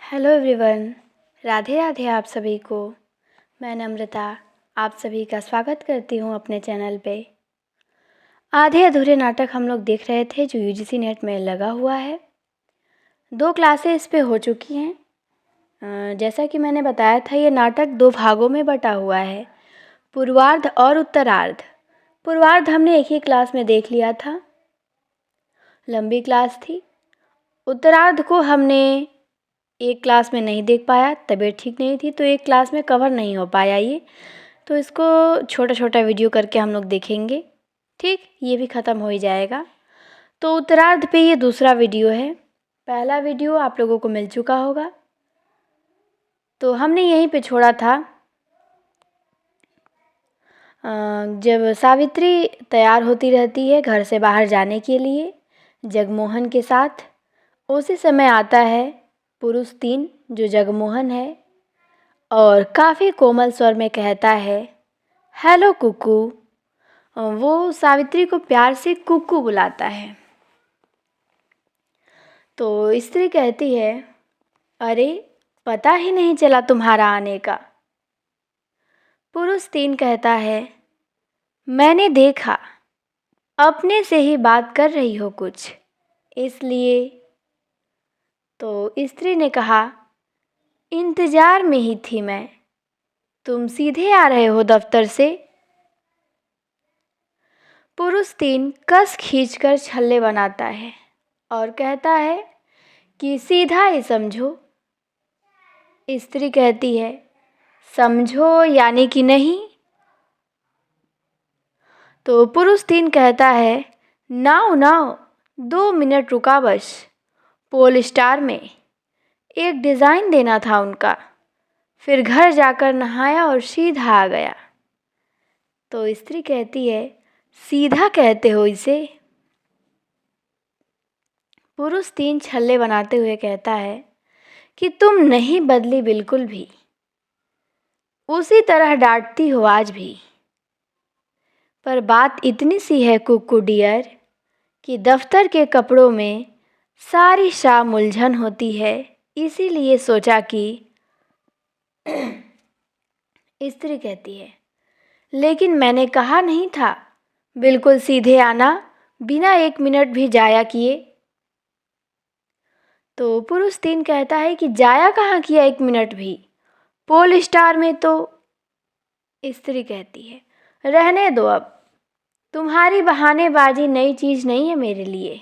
Hello everyone, Radhe Radhe आप सभी को। मैं नम्रता आप सभी का स्वागत करती हूँ अपने चैनल पे। आधे अधूरे नाटक हम लोग देख रहे थे जो यूजीसी नेट में लगा हुआ है। 2 क्लासें इस पे हो चुकी हैं। जैसा कि मैंने बताया था, ये नाटक 2 भागों में बटा हुआ है, पूर्वार्ध और उत्तरार्ध। पूर्वार्ध हमने एक ही क्लास में देख लिया था, लंबी क्लास थी। उत्तरार्ध को हमने एक क्लास में नहीं देख पाया, तबीयत ठीक नहीं थी, तो एक क्लास में कवर नहीं हो पाया ये, तो इसको छोटा छोटा वीडियो करके हम लोग देखेंगे। ठीक, ये भी ख़त्म हो ही जाएगा। तो उत्तरार्ध पे ये दूसरा वीडियो है। पहला वीडियो आप लोगों को मिल चुका होगा। तो हमने यहीं पे छोड़ा था जब सावित्री तैयार होती रहती है घर से बाहर जाने के लिए जगमोहन के साथ। उसी समय आता है पुरुष 3 जो जगमोहन है और काफ़ी कोमल स्वर में कहता है, हेलो कुकू। वो सावित्री को प्यार से कुकू बुलाता है। तो स्त्री कहती है, अरे पता ही नहीं चला तुम्हारा आने का। पुरुष 3 कहता है, मैंने देखा अपने से ही बात कर रही हो कुछ, इसलिए। तो स्त्री ने कहा, इंतज़ार में ही थी मैं, तुम सीधे आ रहे हो दफ्तर से। पुरुष 3 कस खींचकर छल्ले बनाता है और कहता है कि सीधा ही समझो। स्त्री कहती है, समझो यानी कि नहीं। तो पुरुष 3 कहता है, नाउ नाउ 2 मिनट रुका बस, पोल स्टार में एक डिज़ाइन देना था उनका, फिर घर जाकर नहाया और सीधा आ गया। तो स्त्री कहती है, सीधा कहते हो इसे। पुरुष 3 छल्ले बनाते हुए कहता है कि तुम नहीं बदली बिल्कुल भी, उसी तरह डांटती हो आज भी। पर बात इतनी सी है कुकू डियर कि दफ्तर के कपड़ों में सारी शाम उलझन होती है, इसीलिए सोचा कि। स्त्री कहती है, लेकिन मैंने कहा नहीं था बिल्कुल सीधे आना, बिना 1 मिनट भी जाया किए। तो पुरुष 3 कहता है कि जाया कहाँ किया 1 मिनट भी, पोल स्टार में तो। स्त्री कहती है, रहने दो अब, तुम्हारी बहानेबाजी नई चीज़ नहीं है मेरे लिए।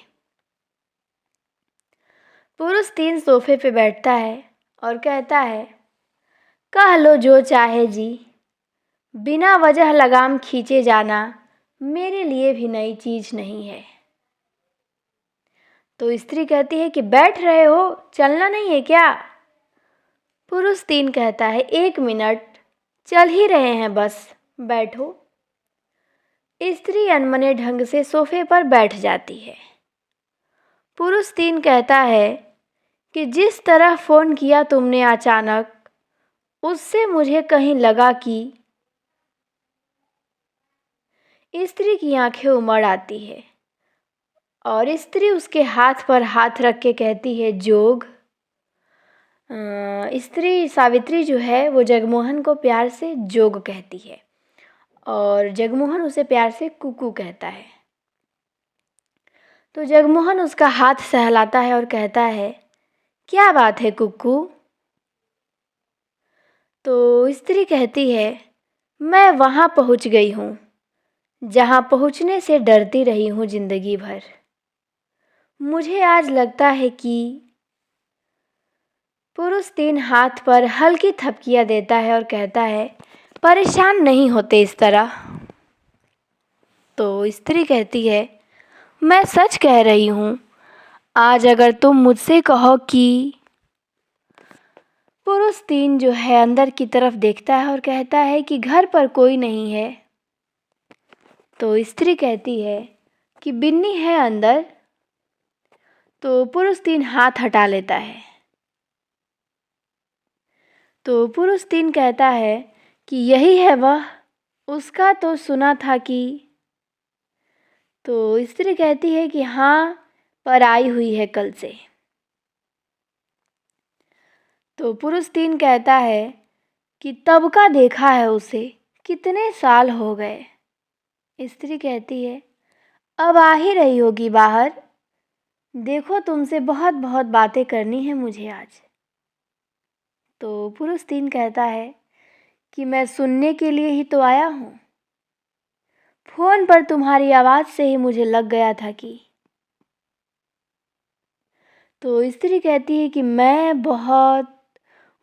पुरुष 3 सोफे पे बैठता है और कहता है, कह लो जो चाहे जी, बिना वजह लगाम खींचे जाना मेरे लिए भी नई चीज़ नहीं है। तो स्त्री कहती है कि बैठ रहे हो, चलना नहीं है क्या। पुरुष 3 कहता है, 1 मिनट, चल ही रहे हैं बस, बैठो। स्त्री अनमने ढंग से सोफे पर बैठ जाती है। पुरुष 3 कहता है कि जिस तरह फ़ोन किया तुमने अचानक, उससे मुझे कहीं लगा कि। स्त्री की आंखें उमड़ आती है और स्त्री उसके हाथ पर हाथ रख के कहती है, जोग। स्त्री सावित्री जो है वो जगमोहन को प्यार से जोग कहती है और जगमोहन उसे प्यार से कुकू कहता है। तो जगमोहन उसका हाथ सहलाता है और कहता है, क्या बात है कुकू। तो स्त्री कहती है, मैं वहाँ पहुँच गई हूँ जहाँ पहुँचने से डरती रही हूँ ज़िंदगी भर। मुझे आज लगता है कि। पुरुष 3 हाथ पर हल्की थपकियाँ देता है और कहता है, परेशान नहीं होते इस तरह। तो स्त्री कहती है, मैं सच कह रही हूँ, आज अगर तुम मुझसे कहो कि। पुरुष 3 जो है अंदर की तरफ देखता है और कहता है कि घर पर कोई नहीं है। तो स्त्री कहती है कि बिन्नी है अंदर। तो पुरुष 3 हाथ हटा लेता है। तो पुरुष 3 कहता है कि यही है वह, उसका तो सुना था कि। तो स्त्री कहती है कि हाँ, पर आई हुई है कल से। तो पुरुष 3 कहता है कि तब का देखा है उसे, कितने साल हो गए। स्त्री कहती है अब आ ही रही होगी बाहर, देखो तुमसे बहुत बहुत बातें करनी है मुझे आज। तो पुरुष 3 कहता है कि मैं सुनने के लिए ही तो आया हूँ, फोन पर तुम्हारी आवाज़ से ही मुझे लग गया था कि। तो स्त्री कहती है कि मैं बहुत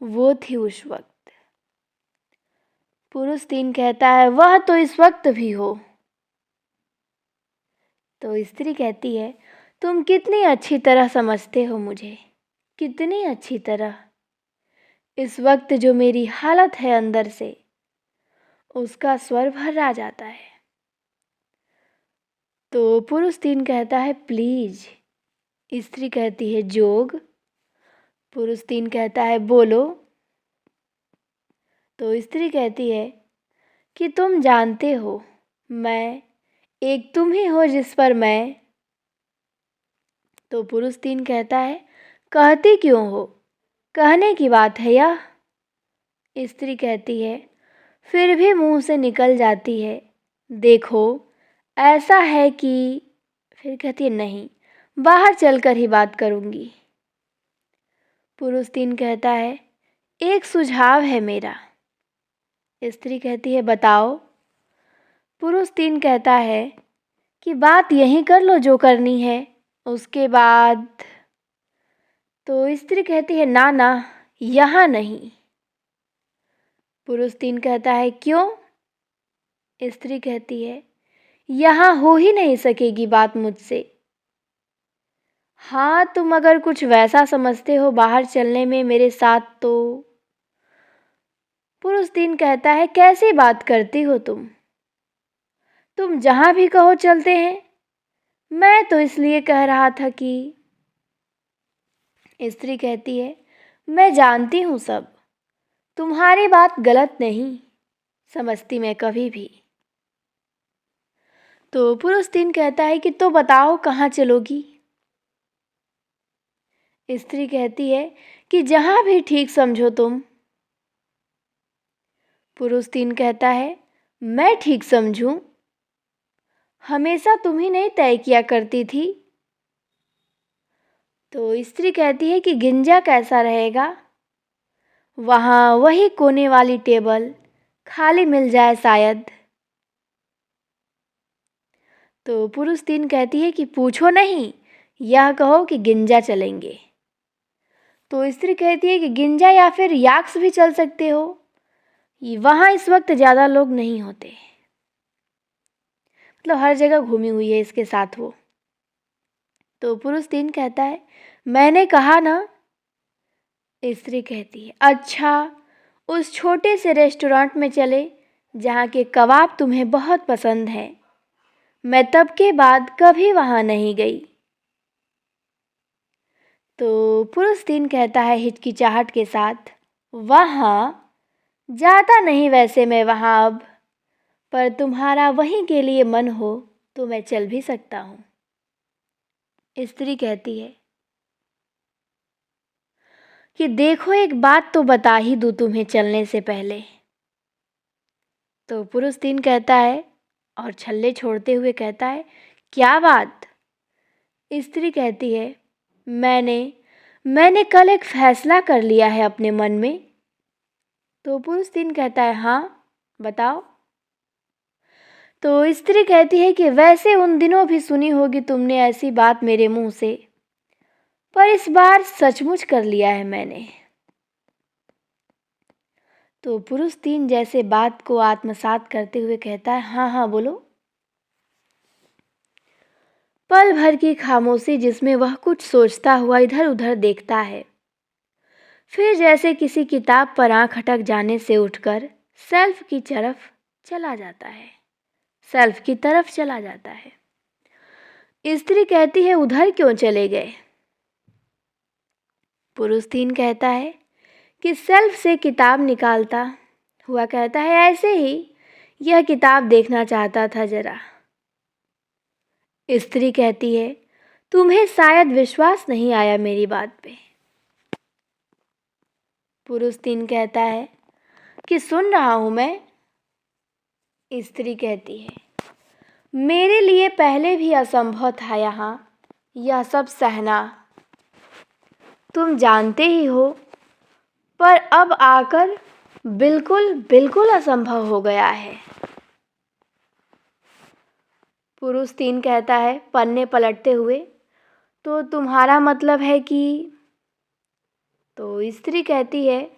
वो थी उस वक्त। पुरुष 3 कहता है वह तो इस वक्त भी हो। तो स्त्री कहती है तुम कितनी अच्छी तरह समझते हो मुझे, कितनी अच्छी तरह। इस वक्त जो मेरी हालत है अंदर से, उसका स्वर भर आ जाता है। तो पुरुष 3 कहता है प्लीज। स्त्री कहती है जोग। पुरुष 3 कहता है बोलो। तो स्त्री कहती है कि तुम जानते हो मैं, एक तुम ही हो जिस पर मैं। तो पुरुष 3 कहता है कहती क्यों हो, कहने की बात है यह। स्त्री कहती है फिर भी मुंह से निकल जाती है, देखो ऐसा है कि। फिर कहती है नहीं, बाहर चलकर ही बात करूंगी। पुरुष 3 कहता है एक सुझाव है मेरा। स्त्री कहती है बताओ। पुरुष 3 कहता है कि बात यहीं कर लो जो करनी है, उसके बाद। तो स्त्री कहती है ना ना, यहाँ नहीं। पुरुष 3 कहता है क्यों। स्त्री कहती है यहाँ हो ही नहीं सकेगी बात मुझसे। हाँ तुम अगर कुछ वैसा समझते हो बाहर चलने में मेरे साथ तो। पुरुष 3 कहता है कैसी बात करती हो तुम जहाँ भी कहो चलते हैं। मैं तो इसलिए कह रहा था कि। स्त्री कहती है मैं जानती हूँ सब, तुम्हारी बात गलत नहीं समझती मैं कभी भी। तो पुरुष 3 कहता है कि तो बताओ कहाँ चलोगी। स्त्री कहती है कि जहाँ भी ठीक समझो तुम। पुरुष 3 कहता है मैं ठीक समझूं, हमेशा तुम ही नहीं तय किया करती थी। तो स्त्री कहती है कि गिंजा कैसा रहेगा, वहाँ वही कोने वाली टेबल खाली मिल जाए शायद। तो पुरुष 3 कहती है कि पूछो नहीं, यह कहो कि गिंजा चलेंगे। तो स्त्री कहती है कि गिंजा या फिर याक्स भी चल सकते हो, वहाँ इस वक्त ज़्यादा लोग नहीं होते। मतलब हर जगह घूमी हुई है इसके साथ वो। तो पुरुष 3 कहता है मैंने कहा ना। स्त्री कहती है अच्छा, उस छोटे से रेस्टोरेंट में चले जहाँ के कबाब तुम्हें बहुत पसंद हैं। मैं तब के बाद कभी वहाँ नहीं गई। तो पुरुष 3 कहता है हिचकिचाहट के साथ वहाँ जाता नहीं वैसे मैं वहाँ अब, पर तुम्हारा वहीं के लिए मन हो तो मैं चल भी सकता हूँ। स्त्री कहती है कि देखो एक बात तो बता ही दूँ तुम्हें चलने से पहले। तो पुरुष 3 कहता है और छल्ले छोड़ते हुए कहता है क्या बात। स्त्री कहती है मैंने कल एक फैसला कर लिया है अपने मन में। तो पुरुष 3 कहता है हाँ बताओ। तो स्त्री कहती है कि वैसे उन दिनों भी सुनी होगी तुमने ऐसी बात मेरे मुंह से, पर इस बार सचमुच कर लिया है मैंने। तो पुरुष 3 जैसे बात को आत्मसात करते हुए कहता है हाँ हाँ बोलो। पल भर की खामोशी जिसमें वह कुछ सोचता हुआ इधर उधर देखता है, फिर जैसे किसी किताब पर आंख अटक जाने से उठकर सेल्फ की तरफ चला जाता है। स्त्री कहती है उधर क्यों चले गए। पुरुष 3 कहता है कि सेल्फ से किताब निकालता हुआ कहता है ऐसे ही, यह किताब देखना चाहता था जरा। स्त्री कहती है तुम्हें शायद विश्वास नहीं आया मेरी बात पे। पुरुष 3 कहता है कि सुन रहा हूँ मैं। स्त्री कहती है, मेरे लिए पहले भी असंभव था यहाँ यह सब सहना, तुम जानते ही हो, पर अब आकर बिल्कुल बिल्कुल असंभव हो गया है। पुरुष 3 कहता है पन्ने पलटते हुए, तो तुम्हारा मतलब है कि। तो स्त्री कहती है,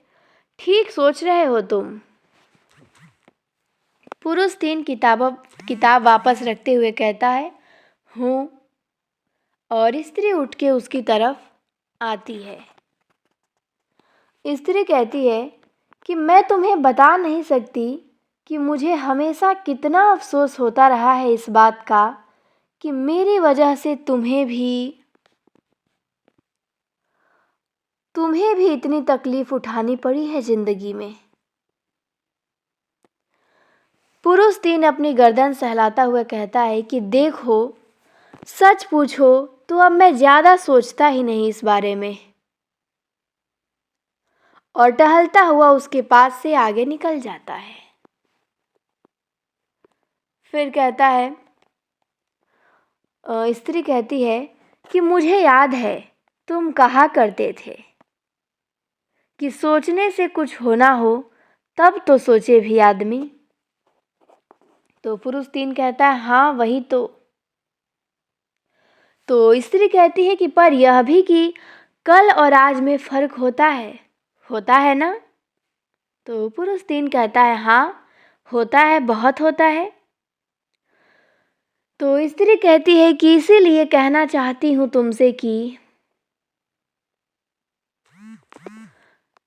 ठीक सोच रहे हो तुम। पुरुष 3 किताब वापस रखते हुए कहता है, हूँ। और स्त्री उठ के उसकी तरफ आती है। स्त्री कहती है कि मैं तुम्हें बता नहीं सकती कि मुझे हमेशा कितना अफसोस होता रहा है इस बात का कि मेरी वजह से तुम्हें भी इतनी तकलीफ उठानी पड़ी है जिंदगी में। पुरुष 3 अपनी गर्दन सहलाता हुआ कहता है कि देखो, सच पूछो तो अब मैं ज़्यादा सोचता ही नहीं इस बारे में। और टहलता हुआ उसके पास से आगे निकल जाता है। फिर कहता है, स्त्री कहती है कि मुझे याद है तुम कहा करते थे कि सोचने से कुछ होना हो तब तो सोचे भी आदमी। तो पुरुष 3 कहता है, हाँ वही तो। तो स्त्री कहती है कि पर यह भी कि कल और आज में फर्क होता है ना। तो पुरुष 3 कहता है, हाँ होता है, बहुत होता है। तो स्त्री कहती है कि इसीलिए कहना चाहती हूँ तुमसे कि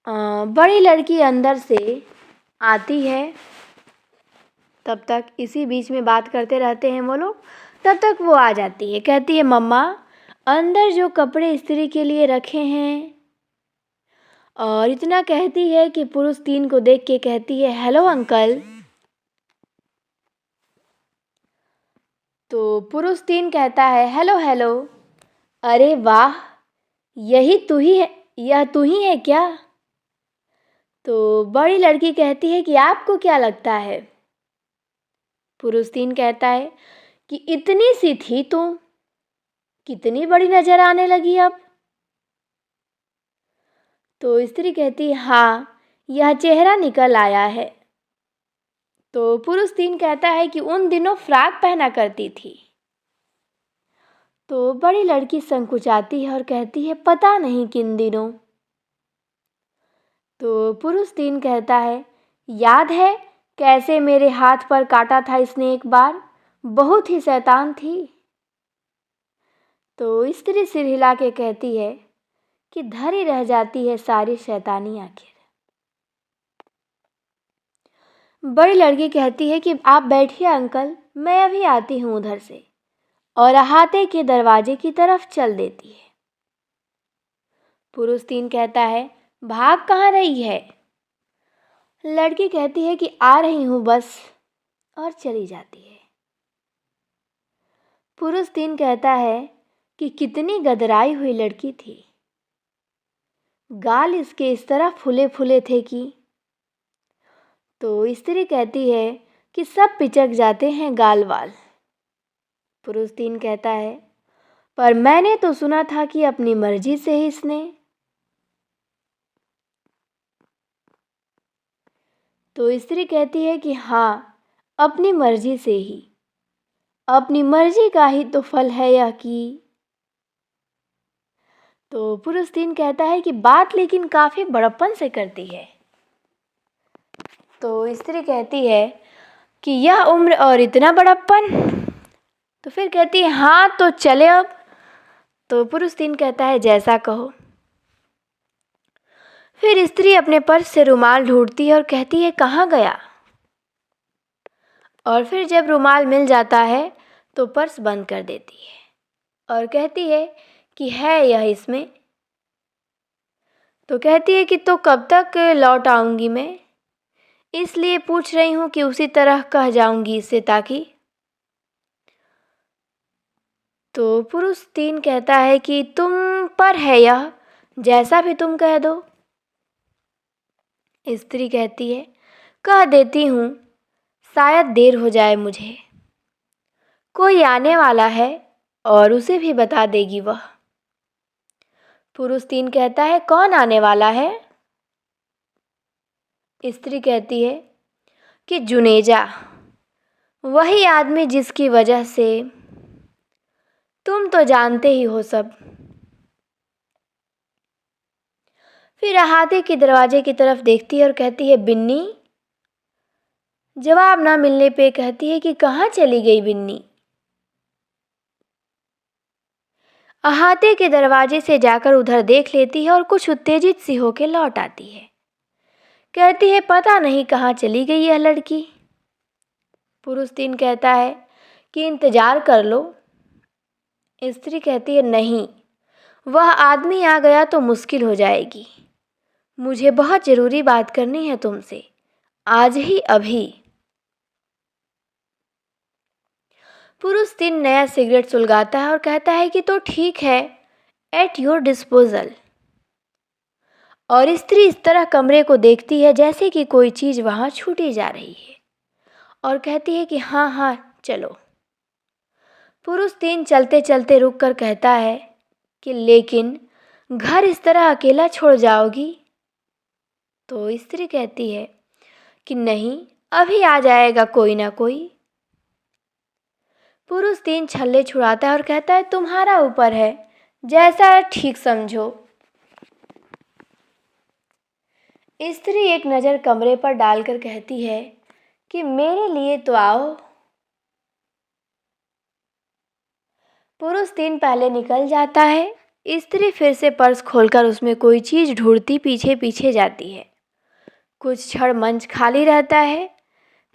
बड़ी लड़की अंदर से आती है। तब तक इसी बीच में बात करते रहते हैं वो लोग। तब तक वो आ जाती है, कहती है, मम्मा अंदर जो कपड़े इस्त्री के लिए रखे हैं। और इतना कहती है कि पुरुष 3 को देख के कहती है, हेलो अंकल। तो पुरुष 3 कहता है, हेलो हेलो, अरे वाह, यह तू ही है क्या। तो बड़ी लड़की कहती है कि आपको क्या लगता है। पुरुष 3 कहता है कि इतनी सी थी तू, कितनी बड़ी नजर आने लगी अब। तो स्त्री कहती है, हाँ यह चेहरा निकल आया है। तो पुरुष 3 कहता है कि उन दिनों फ्रॉक पहना करती थी। तो बड़ी लड़की संकुचाती है और कहती है, पता नहीं किन दिनों। तो पुरुष 3 कहता है, याद है कैसे मेरे हाथ पर काटा था इसने एक बार, बहुत ही शैतान थी। तो स्त्री सिर हिला के कहती है कि धरी रह जाती है सारी शैतानी आखिर। बड़ी लड़की कहती है कि आप बैठिए अंकल, मैं अभी आती हूँ उधर से। और अहाते के दरवाजे की तरफ चल देती है। पुरुष 3 कहता है, भाग कहाँ रही है। लड़की कहती है कि आ रही हूँ बस, और चली जाती है। पुरुष 3 कहता है कि कितनी गदराई हुई लड़की थी, गाल इसके इस तरह फूले फूले थे कि। तो स्त्री कहती है कि सब पिचक जाते हैं गाल वाल। पुरुष 3 कहता है, पर मैंने तो सुना था कि अपनी मर्जी से ही इसने। तो स्त्री कहती है कि हाँ, अपनी मर्जी से ही, अपनी मर्जी का ही तो फल है यह कि। तो पुरुष 3 कहता है कि बात लेकिन काफ़ी बड़प्पन से करती है। तो स्त्री कहती है कि यह उम्र और इतना बड़प्पन। तो फिर कहती है, हाँ तो चले अब। तो पुरुष 3 कहता है, जैसा कहो। फिर स्त्री अपने पर्स से रुमाल ढूंढती है और कहती है, कहाँ गया। और फिर जब रुमाल मिल जाता है तो पर्स बंद कर देती है और कहती है कि है यह इसमें। तो कहती है कि तो कब तक लौट आऊँगी मैं, इसलिए पूछ रही हूँ कि उसी तरह कह जाऊँगी इससे ताकि। तो पुरुष 3 कहता है कि तुम पर है यह, जैसा भी तुम कह दो। स्त्री कहती है, कह देती हूँ, शायद देर हो जाए मुझे। कोई आने वाला है और उसे भी बता देगी वह। पुरुष 3 कहता है, कौन आने वाला है? स्त्री कहती है कि जुनेजा, वही आदमी जिसकी वजह से तुम तो जानते ही हो सब। फिर अहाते के दरवाजे की तरफ देखती है और कहती है, बिन्नी। जवाब ना मिलने पे कहती है कि कहाँ चली गई बिन्नी? अहाते के दरवाजे से जाकर उधर देख लेती है और कुछ उत्तेजित सी होकर लौट आती है। कहती है, पता नहीं कहाँ चली गई यह लड़की। पुरुष 3 कहता है कि इंतजार कर लो। स्त्री कहती है, नहीं, वह आदमी आ गया तो मुश्किल हो जाएगी। मुझे बहुत ज़रूरी बात करनी है तुमसे, आज ही अभी। पुरुष 3 नया सिगरेट सुलगाता है और कहता है कि तो ठीक है, एट योर डिस्पोजल। और स्त्री इस तरह कमरे को देखती है जैसे कि कोई चीज़ वहाँ छूटी जा रही है और कहती है कि हाँ हाँ चलो। पुरुष 3 चलते चलते रुक कर कहता है कि लेकिन घर इस तरह अकेला छोड़ जाओगी? तो स्त्री कहती है कि नहीं, अभी आ जाएगा कोई ना कोई। पुरुष 3 छल्ले छुड़ाता है और कहता है, तुम्हारा ऊपर है, जैसा ठीक समझो। स्त्री एक नज़र कमरे पर डालकर कहती है कि मेरे लिए तो आओ। पुरुष 3 पहले निकल जाता है। स्त्री फिर से पर्स खोलकर उसमें कोई चीज़ ढूंढती पीछे पीछे जाती है। कुछ क्षण मंच खाली रहता है।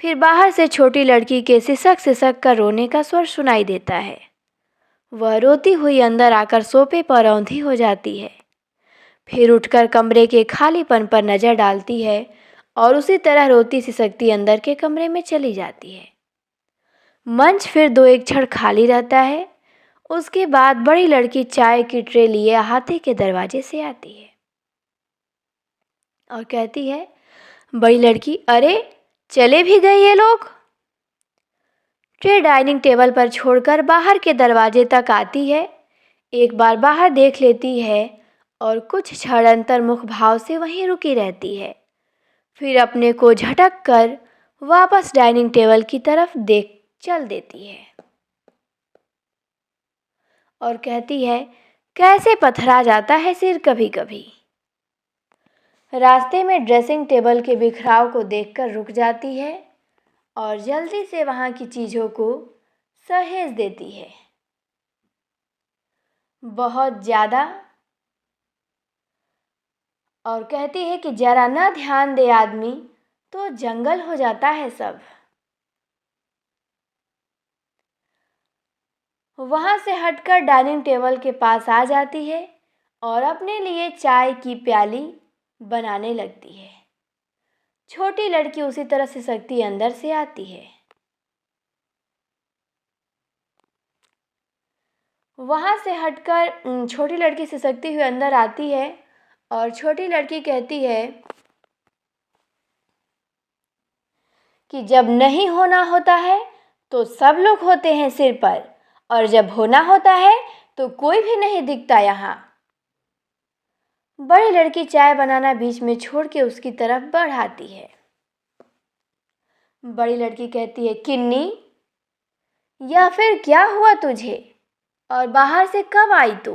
फिर बाहर से छोटी लड़की के सिसक सिसक कर रोने का स्वर सुनाई देता है। वह रोती हुई अंदर आकर सोफे पर औंधी हो जाती है। फिर उठकर कमरे के खालीपन पर नज़र डालती है और उसी तरह रोती सिसकती अंदर के कमरे में चली जाती है। मंच फिर 2-1 क्षण खाली रहता है। उसके बाद बड़ी लड़की चाय की ट्रे लिए अहाते के दरवाजे से आती है और कहती है, बड़ी लड़की, अरे चले भी गए ये लोग? ट्रे डाइनिंग टेबल पर छोड़कर बाहर के दरवाजे तक आती है। एक बार बाहर देख लेती है और कुछ क्षण अंतर्मुख भाव से वहीं रुकी रहती है। फिर अपने को झटक कर वापस डाइनिंग टेबल की तरफ चल देती है और कहती है, कैसे पथरा जाता है सिर कभी कभी। रास्ते में ड्रेसिंग टेबल के बिखराव को देखकर रुक जाती है और जल्दी से वहाँ की चीज़ों को सहेज देती है, बहुत ज़्यादा, और कहती है कि जरा न ध्यान दे आदमी तो जंगल हो जाता है सब। वहाँ से हटकर डाइनिंग टेबल के पास आ जाती है और अपने लिए चाय की प्याली बनाने लगती है। छोटी लड़की उसी तरह सिसकती अंदर से आती है। वहाँ से हटकर छोटी लड़की सिसकती हुई अंदर आती है और छोटी लड़की कहती है कि जब नहीं होना होता है तो सब लोग होते हैं सिर पर, और जब होना होता है तो कोई भी नहीं दिखता यहाँ। बड़ी लड़की चाय बनाना बीच में छोड़ के उसकी तरफ बढ़ाती है। बड़ी लड़की कहती है, किन्नी, या फिर क्या हुआ तुझे, और बाहर से कब आई तू?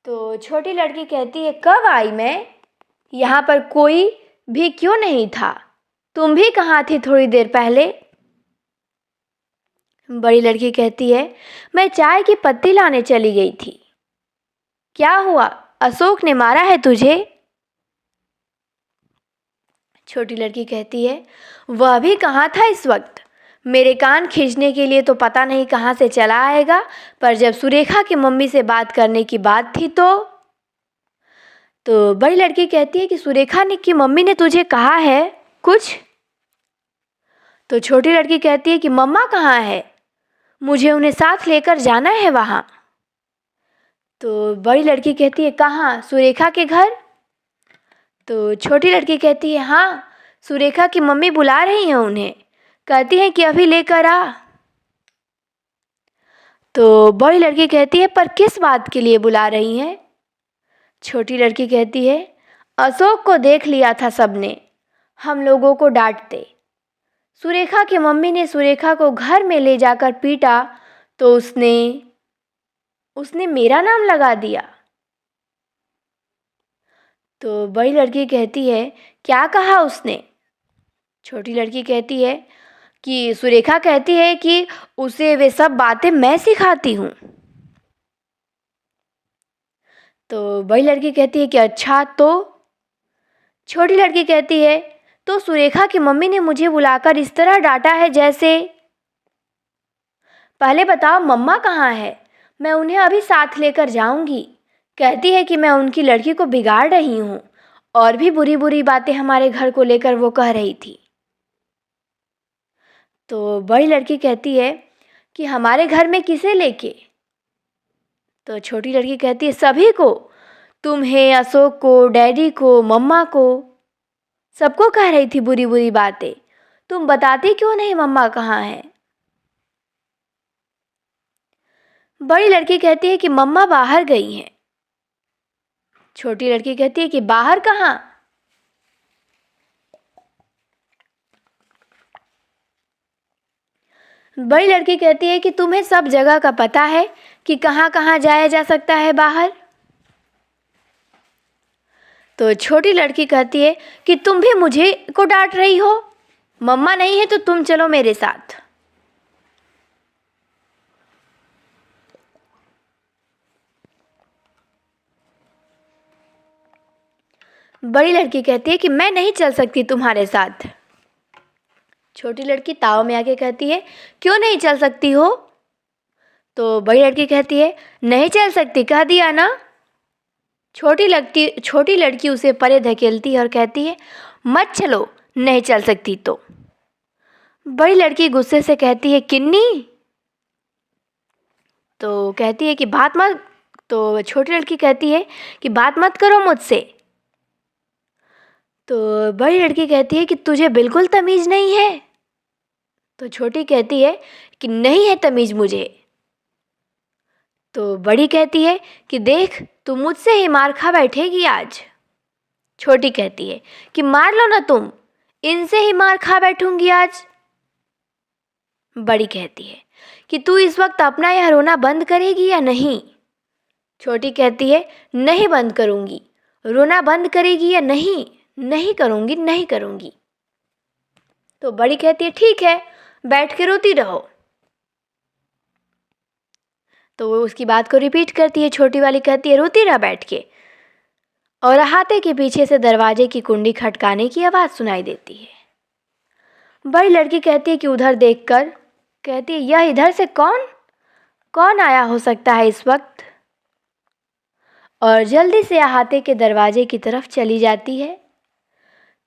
तो छोटी लड़की कहती है, कब आई मैं? यहाँ पर कोई भी क्यों नहीं था? तुम भी कहाँ थी थोड़ी देर पहले? बड़ी लड़की कहती है, मैं चाय की पत्ती लाने चली गई थी। क्या हुआ, अशोक ने मारा है तुझे? छोटी लड़की कहती है, वह भी कहाँ था इस वक्त? मेरे कान खींचने के लिए तो पता नहीं कहाँ से चला आएगा, पर जब सुरेखा की मम्मी से बात करने की बात थी तो बड़ी लड़की कहती है कि सुरेखा ने की मम्मी ने तुझे कहा है कुछ? तो छोटी लड़की कहती है कि मम्मा कहाँ है, मुझे उन्हें साथ लेकर जाना है वहाँ। तो बड़ी लड़की कहती है कहाँ, सुरेखा के घर। तो छोटी लड़की कहती है हाँ, सुरेखा की मम्मी बुला रही हैं उन्हें, कहती हैं कि अभी लेकर आ। तो बड़ी लड़की कहती है पर किस बात के लिए बुला रही हैं। छोटी लड़की कहती है अशोक को देख लिया था सबने, हम लोगों को डांटते। सुरेखा की मम्मी ने सुरेखा को घर में ले जाकर पीटा तो उसने मेरा नाम लगा दिया। तो बड़ी लड़की कहती है क्या कहा उसने। छोटी लड़की कहती है कि सुरेखा कहती है कि उसे वे सब बातें मैं सिखाती हूँ। तो बड़ी लड़की कहती है कि अच्छा तो। छोटी लड़की कहती है तो सुरेखा की मम्मी ने मुझे बुलाकर इस तरह डांटा है जैसे। पहले बताओ मम्मा कहाँ है, मैं उन्हें अभी साथ लेकर जाऊंगी। कहती है कि मैं उनकी लड़की को बिगाड़ रही हूँ, और भी बुरी बुरी बातें हमारे घर को लेकर वो कह रही थी। तो बड़ी लड़की कहती है कि हमारे घर में किसे लेके। तो छोटी लड़की कहती है सभी को, तुम्हें, अशोक को, डैडी को, मम्मा को, सबको कह रही थी बुरी बुरी बातें। तुम बताती क्यों नहीं मम्मा कहाँ है। बड़ी लड़की कहती है कि मम्मा बाहर गई हैं। छोटी लड़की कहती है कि बाहर कहाँ। बड़ी लड़की कहती है कि तुम्हें सब जगह का पता है कि कहाँ कहाँ जाया जा सकता है बाहर। तो छोटी लड़की कहती है कि तुम भी मुझे को डांट रही हो, मम्मा नहीं है तो तुम चलो मेरे साथ। बड़ी लड़की कहती है कि मैं नहीं चल सकती तुम्हारे साथ। छोटी लड़की ताव में आके कहती है क्यों नहीं चल सकती हो। तो बड़ी लड़की कहती है नहीं चल सकती, कह दिया ना। छोटी लड़की उसे परे धकेलती है और कहती है मत चलो, नहीं चल सकती तो। बड़ी लड़की गुस्से से कहती है किन्नी। तो कहती है कि बात मत। तो छोटी लड़की कहती है कि बात मत करो मुझसे। तो बड़ी लड़की कहती है कि तुझे बिल्कुल तमीज़ नहीं है। तो छोटी कहती है कि नहीं है तमीज़ मुझे। तो बड़ी कहती है कि देख तू मुझसे ही मार खा बैठेगी आज। छोटी कहती है कि मार लो ना तुम, इनसे ही मार खा बैठूंगी आज। बड़ी कहती है कि तू इस वक्त अपना यह रोना बंद करेगी या नहीं। छोटी कहती है नहीं बंद करूंगी। रोना बंद करेगी या नहीं। नहीं करूंगी, नहीं करूंगी। तो बड़ी कहती है ठीक है, बैठ के रोती रहो। तो वो उसकी बात को रिपीट करती है। छोटी वाली कहती है रोती रह बैठ के। और अहाते के पीछे से दरवाजे की कुंडी खटकाने की आवाज़ सुनाई देती है। बड़ी लड़की कहती है कि उधर देखकर, कहती है यह इधर से कौन आया हो सकता है इस वक्त। और जल्दी से अहाते के दरवाजे की तरफ चली जाती है।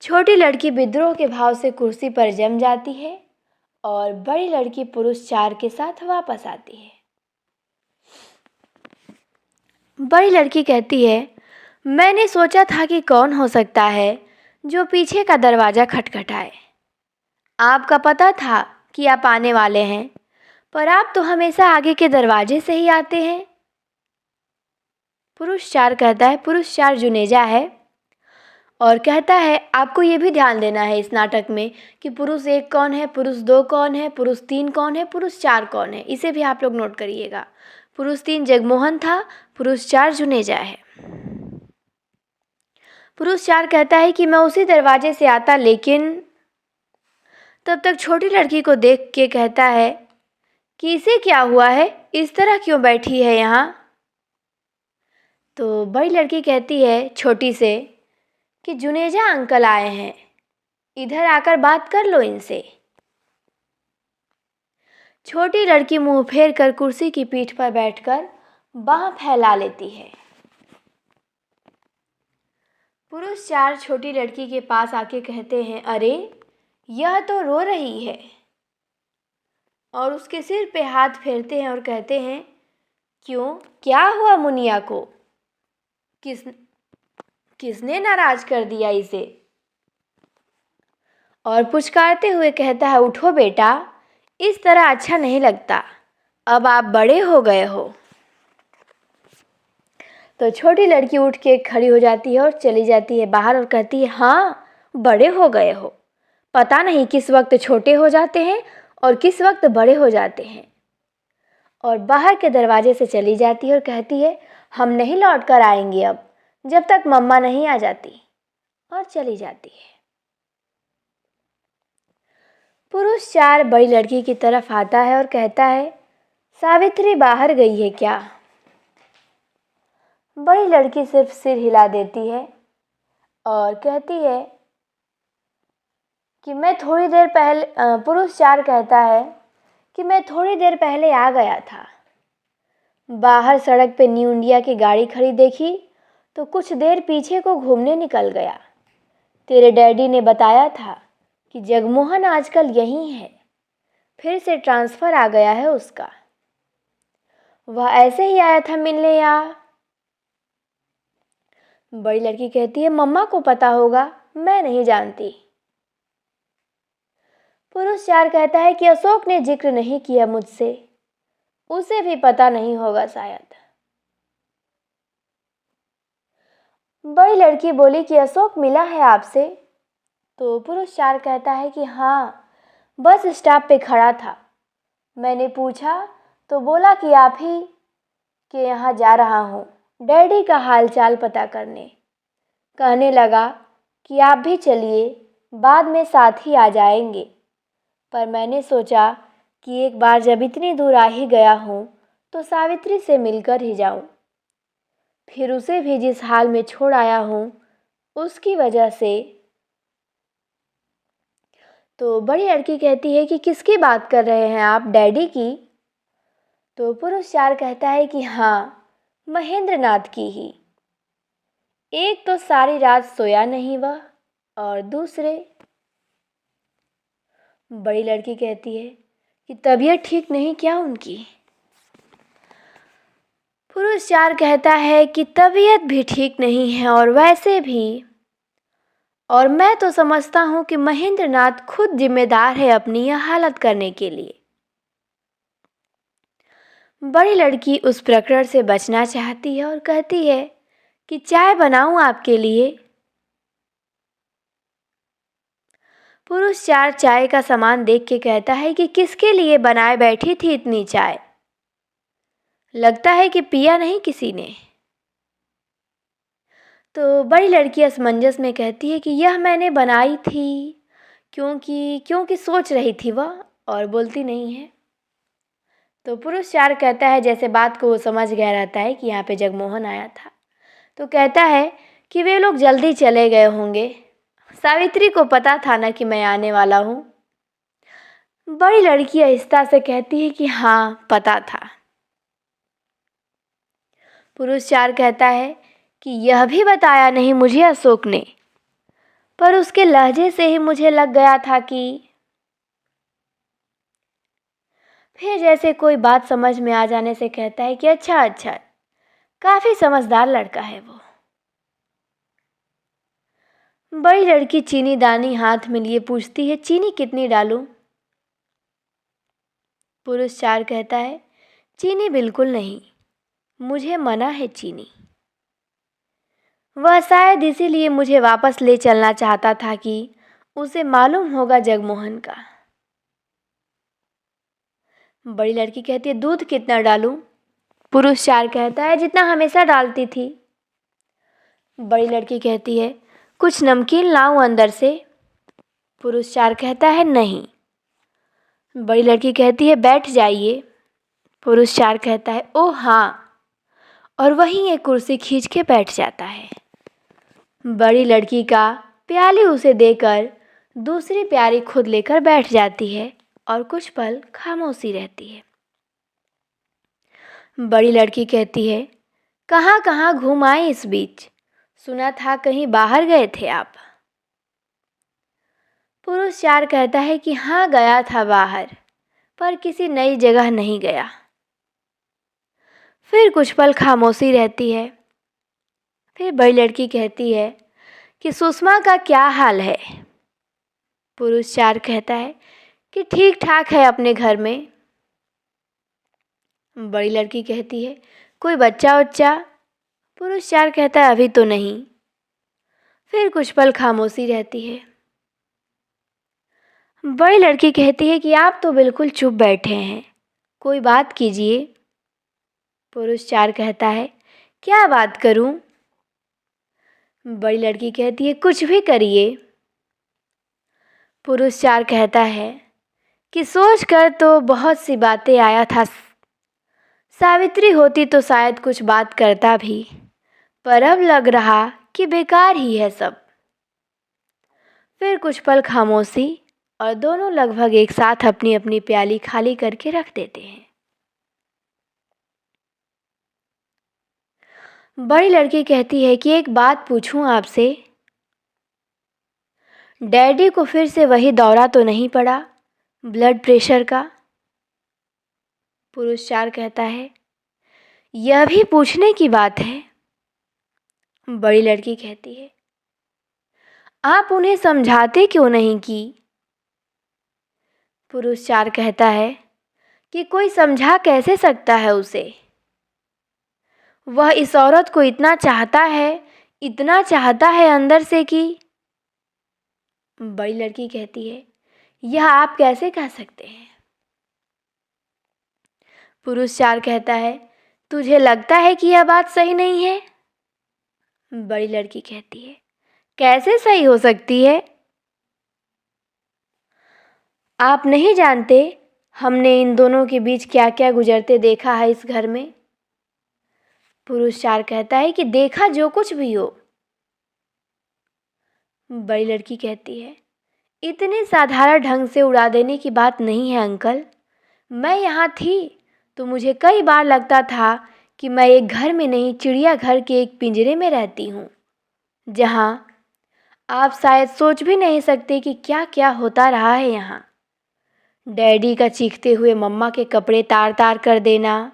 छोटी लड़की विद्रोह के भाव से कुर्सी पर जम जाती है और बड़ी लड़की पुरुष चार के साथ वापस आती है। बड़ी लड़की कहती है मैंने सोचा था कि कौन हो सकता है जो पीछे का दरवाज़ा खटखटाए। आपका पता था कि आप आने वाले हैं, पर आप तो हमेशा आगे के दरवाजे से ही आते हैं। पुरुष चार कहता है, पुरुष चार जुनेजा है और कहता है आपको ये भी ध्यान देना है इस नाटक में कि पुरुष एक कौन है, पुरुष दो कौन है, पुरुष तीन कौन है, पुरुष चार कौन है। इसे भी आप लोग नोट करिएगा। पुरुष तीन जगमोहन था, पुरुष चार जुनेजा है। पुरुष चार कहता है कि मैं उसी दरवाजे से आता, लेकिन तब तक छोटी लड़की को देख के कहता है कि इसे क्या हुआ है, इस तरह क्यों बैठी है यहाँ। तो बड़ी लड़की कहती है छोटी से कि जुनेजा अंकल आए हैं, इधर आकर बात कर लो इनसे। छोटी लड़की मुंह फेर कर कुर्सी की पीठ पर बैठकर बाह फैला लेती है। पुरुष चार छोटी लड़की के पास आके कहते हैं अरे यह तो रो रही है, और उसके सिर पे हाथ फेरते हैं और कहते हैं क्यों, क्या हुआ मुनिया को? किसने नाराज कर दिया इसे? और पुचकारते हुए कहता है, उठो बेटा, इस तरह अच्छा नहीं लगता, अब आप बड़े हो गए हो। तो छोटी लड़की उठ के खड़ी हो जाती है और चली जाती है बाहर और कहती है, हाँ, बड़े हो गए हो, पता नहीं किस वक्त छोटे हो जाते हैं और किस वक्त बड़े हो जाते हैं। और बाहर के दरवाजे से चली जाती है और कहती है, हम नहीं लौट कर आएंगे अब, जब तक मम्मा नहीं आ जाती, और चली जाती है। पुरुष 4 बड़ी लड़की की तरफ आता है और कहता है, सावित्री बाहर गई है क्या? बड़ी लड़की सिर्फ सिर हिला देती है और कहती है कि मैं थोड़ी देर पहले पुरुष 4 कहता है कि मैं थोड़ी देर पहले आ गया था। बाहर सड़क पे न्यू इंडिया की गाड़ी खड़ी देखी तो कुछ देर पीछे को घूमने निकल गया। तेरे डैडी ने बताया था कि जगमोहन आजकल यहीं है, फिर से ट्रांसफ़र आ गया है उसका। वह ऐसे ही आया था मिलने या? बड़ी लड़की कहती है, मम्मा को पता होगा, मैं नहीं जानती। पुरुष 4 कहता है कि अशोक ने जिक्र नहीं किया मुझसे, उसे भी पता नहीं होगा शायद। बड़ी लड़की बोली कि अशोक मिला है आपसे? तो पुरुष 4 कहता है कि हाँ, बस स्टॉप पे खड़ा था, मैंने पूछा तो बोला कि आप ही के यहाँ जा रहा हूँ डैडी का हालचाल पता करने। कहने लगा कि आप भी चलिए, बाद में साथ ही आ जाएंगे, पर मैंने सोचा कि एक बार जब इतनी दूर आ ही गया हूँ तो सावित्री से मिलकर ही जाऊँ, फिर उसे भी जिस हाल में छोड़ आया हूँ उसकी वजह से। तो बड़ी लड़की कहती है कि किसकी बात कर रहे हैं आप, डैडी की? तो पुरुष 4 कहता है कि हाँ, महेंद्र नाथ की ही। एक तो सारी रात सोया नहीं वह, और दूसरे। बड़ी लड़की कहती है कि तबीयत ठीक नहीं क्या उनकी? पुरुष 4 कहता है कि तबीयत भी ठीक नहीं है और वैसे भी, और मैं तो समझता हूँ कि महेंद्र नाथ खुद जिम्मेदार है अपनी यह हालत करने के लिए। बड़ी लड़की उस प्रकरण से बचना चाहती है और कहती है कि चाय बनाऊं आपके लिए? पुरुष 4 चाय का सामान देख के कहता है कि किसके लिए बनाए बैठी थी इतनी चाय, लगता है कि पिया नहीं किसी ने। तो बड़ी लड़की असमंजस में कहती है कि यह मैंने बनाई थी, क्योंकि सोच रही थी वह, और बोलती नहीं है। तो पुरुष 4 कहता है, जैसे बात को वो समझ गया रहता है कि यहाँ पे जगमोहन आया था, तो कहता है कि वे लोग जल्दी चले गए होंगे, सावित्री को पता था ना कि मैं आने वाला हूँ। बड़ी लड़की आहिस्ता से कहती है कि हाँ, पता था। पुरुष 4 कहता है कि यह भी बताया नहीं मुझे अशोक ने, पर उसके लहजे से ही मुझे लग गया था कि। फिर जैसे कोई बात समझ में आ जाने से कहता है कि अच्छा अच्छा, काफ़ी समझदार लड़का है वो। बड़ी लड़की चीनी दानी हाथ में लिए पूछती है, चीनी कितनी डालूं? पुरुष 4 कहता है, चीनी बिल्कुल नहीं, मुझे मना है चीनी। वह शायद इसीलिए मुझे वापस ले चलना चाहता था कि उसे मालूम होगा जगमोहन का। बड़ी लड़की कहती है, दूध कितना डालूं? पुरुष 4 कहता है, जितना हमेशा डालती थी। बड़ी लड़की कहती है, कुछ नमकीन लाऊं अंदर से? पुरुष 4 कहता है, नहीं। बड़ी लड़की कहती है, बैठ जाइए। पुरुष 4 कहता है, ओह हाँ, और वहीं एक कुर्सी खींच के बैठ जाता है। बड़ी लड़की का प्याली उसे देकर दूसरी प्याली खुद लेकर बैठ जाती है और कुछ पल खामोशी रहती है। बड़ी लड़की कहती है, कहाँ कहाँ घूम आए इस बीच, सुना था कहीं बाहर गए थे आप? पुरुष 4 कहता है कि हाँ, गया था बाहर, पर किसी नई जगह नहीं गया। फिर कुछ पल खामोशी रहती है। फिर बड़ी लड़की कहती है कि सुषमा का क्या हाल है। पुरुष 4 कहता है कि ठीक ठाक है अपने घर में। बड़ी लड़की कहती है कोई बच्चा उच्चा। पुरुष 4 कहता है अभी तो नहीं। फिर कुछ पल खामोशी रहती है। बड़ी लड़की कहती है कि आप तो बिल्कुल चुप बैठे हैं, कोई बात कीजिए। पुरुष 4 कहता है क्या बात करूं। बड़ी लड़की कहती है कुछ भी करिए। पुरुष 4 कहता है कि सोच कर तो बहुत सी बातें आया था, सावित्री होती तो शायद कुछ बात करता भी, पर अब लग रहा कि बेकार ही है सब। फिर कुछ पल खामोशी और दोनों लगभग एक साथ अपनी अपनी प्याली खाली करके रख देते हैं। बड़ी लड़की कहती है कि एक बात पूछूं आपसे, डैडी को फिर से वही दौरा तो नहीं पड़ा ब्लड प्रेशर का। पुरुष 4 कहता है यह भी पूछने की बात है। बड़ी लड़की कहती है आप उन्हें समझाते क्यों नहीं की। पुरुष 4 कहता है कि कोई समझा कैसे सकता है उसे, वह इस औरत को इतना चाहता है अंदर से कि। बड़ी लड़की कहती है यह आप कैसे कह सकते हैं। पुरुष 4 कहता है तुझे लगता है कि यह बात सही नहीं है। बड़ी लड़की कहती है कैसे सही हो सकती है, आप नहीं जानते हमने इन दोनों के बीच क्या क्या गुजरते देखा है इस घर में। पुरुष 4 कहता है कि देखा जो कुछ भी हो। बड़ी लड़की कहती है इतने साधारण ढंग से उड़ा देने की बात नहीं है अंकल। मैं यहाँ थी तो मुझे कई बार लगता था कि मैं एक घर में नहीं चिड़ियाघर के एक पिंजरे में रहती हूँ, जहाँ आप शायद सोच भी नहीं सकते कि क्या क्या होता रहा है यहाँ। डैडी का चीखते हुए मम्मा के कपड़े तार तार कर देना,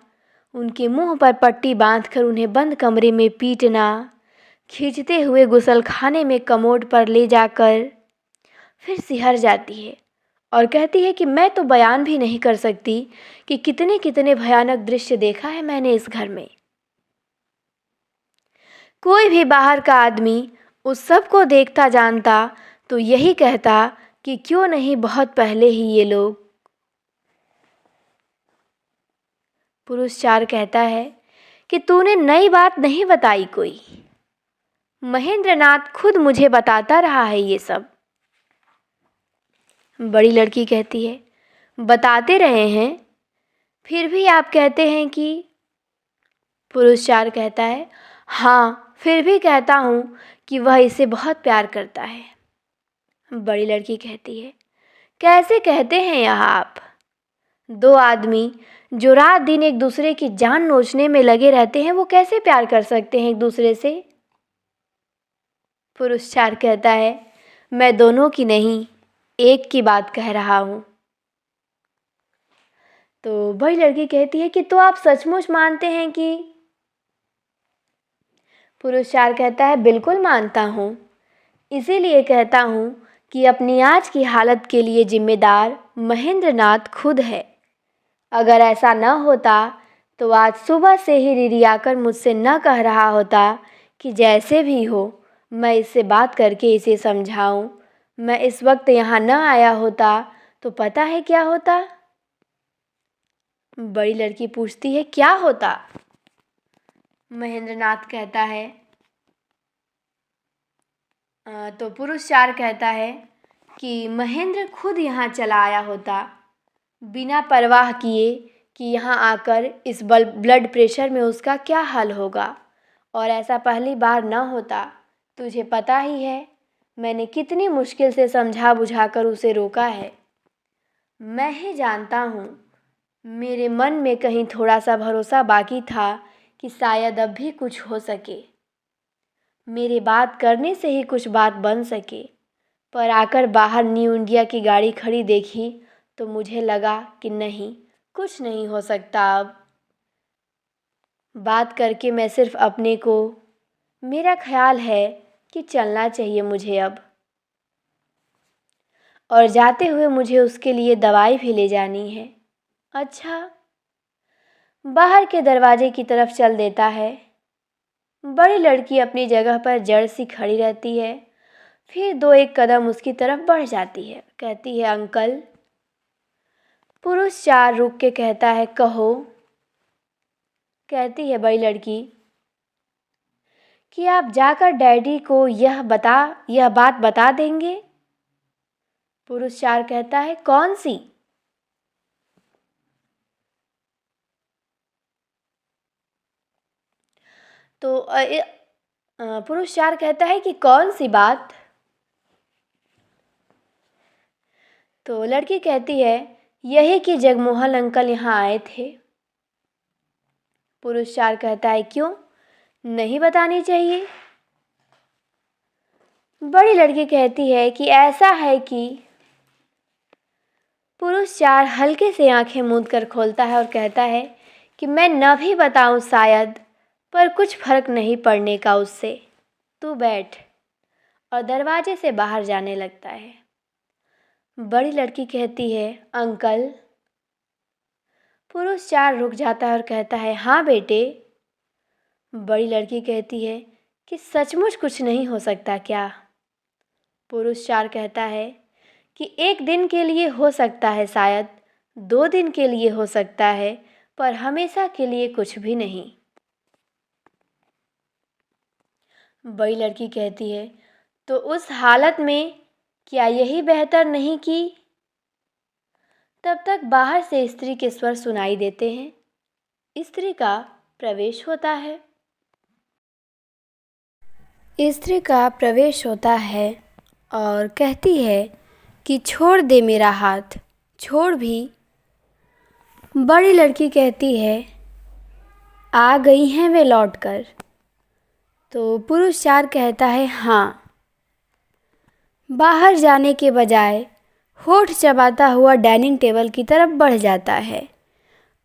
उनके मुंह पर पट्टी बांधकर उन्हें बंद कमरे में पीटना, खींचते हुए गुसलखाने में कमोड पर ले जाकर। फिर सिहर जाती है और कहती है कि मैं तो बयान भी नहीं कर सकती कि कितने कितने भयानक दृश्य देखा है मैंने इस घर में। कोई भी बाहर का आदमी उस सब को देखता जानता तो यही कहता कि क्यों नहीं बहुत पहले ही ये लोग। पुरुष 4 कहता है कि तूने नई बात नहीं बताई कोई, महेंद्रनाथ खुद मुझे बताता रहा है ये सब। बड़ी लड़की कहती है बताते रहे हैं, फिर भी आप कहते हैं कि। पुरुष 4 कहता है हाँ फिर भी कहता हूँ कि वह इसे बहुत प्यार करता है। बड़ी लड़की कहती है कैसे कहते हैं यह आप, दो आदमी जो रात दिन एक दूसरे की जान नोचने में लगे रहते हैं वो कैसे प्यार कर सकते हैं एक दूसरे से। पुरुष 4 कहता है मैं दोनों की नहीं एक की बात कह रहा हूँ। तो बड़ी लड़की कहती है कि तो आप सचमुच मानते हैं कि। पुरुष 4 कहता है बिल्कुल मानता हूँ, इसीलिए कहता हूँ कि अपनी आज की हालत के लिए जिम्मेदार महेंद्रनाथ खुद है। अगर ऐसा न होता तो आज सुबह से ही रिरियाकर मुझसे न कह रहा होता कि जैसे भी हो मैं इससे बात करके इसे समझाऊं। मैं इस वक्त यहाँ न आया होता तो पता है क्या होता। बड़ी लड़की पूछती है क्या होता। महेंद्रनाथ कहता है तो पुरुष 4 कहता है कि महेंद्र खुद यहाँ चला आया होता बिना परवाह किए कि यहाँ आकर इस ब्लड प्रेशर में उसका क्या हाल होगा, और ऐसा पहली बार न होता। तुझे पता ही है मैंने कितनी मुश्किल से समझा बुझाकर उसे रोका है। मैं ही जानता हूँ मेरे मन में कहीं थोड़ा सा भरोसा बाकी था कि शायद अब भी कुछ हो सके, मेरे बात करने से ही कुछ बात बन सके। पर आकर बाहर न्यू इंडिया की गाड़ी खड़ी देखी तो मुझे लगा कि नहीं कुछ नहीं हो सकता अब। बात करके मैं सिर्फ अपने को, मेरा ख्याल है कि चलना चाहिए मुझे अब, और जाते हुए मुझे उसके लिए दवाई भी ले जानी है। अच्छा, बाहर के दरवाजे की तरफ चल देता है। बड़ी लड़की अपनी जगह पर जड़ सी खड़ी रहती है, फिर 2-1 कदम उसकी तरफ बढ़ जाती है। कहती है, अंकल। पुरुष 4 रुक के कहता है, कहो। कहती है बड़ी लड़की कि आप जाकर डैडी को यह बात बता देंगे। पुरुष 4 कहता है, कौन सी? तो पुरुष 4 कहता है कि कौन सी बात? तो लड़की कहती है, यही कि जगमोहन अंकल यहाँ आए थे। पुरुष 4 कहता है, क्यों, नहीं बतानी चाहिए? बड़ी लड़की कहती है कि ऐसा है कि पुरुष 4 हल्के से आंखें मूंद कर खोलता है और कहता है कि मैं न भी बताऊं शायद, पर कुछ फर्क नहीं पड़ने का उससे, तू बैठ, और दरवाजे से बाहर जाने लगता है। बड़ी लड़की कहती है, अंकल। पुरुष 4 रुक जाता है और कहता है, हाँ बेटे। बड़ी लड़की कहती है कि सचमुच कुछ नहीं हो सकता क्या? पुरुष 4 कहता है कि 1 दिन के लिए हो सकता है, शायद 2 दिन के लिए हो सकता है, पर हमेशा के लिए कुछ भी नहीं। बड़ी लड़की कहती है, तो उस हालत में क्या यही बेहतर नहीं कि? तब तक बाहर से स्त्री के स्वर सुनाई देते हैं। स्त्री का प्रवेश होता है। स्त्री का प्रवेश होता है और कहती है कि छोड़ दे मेरा हाथ, छोड़ भी। बड़ी लड़की कहती है, आ गई हैं वे लौटकर? तो पुरुष 4 कहता है, हाँ। बाहर जाने के बजाय होठ चबाता हुआ डाइनिंग टेबल की तरफ बढ़ जाता है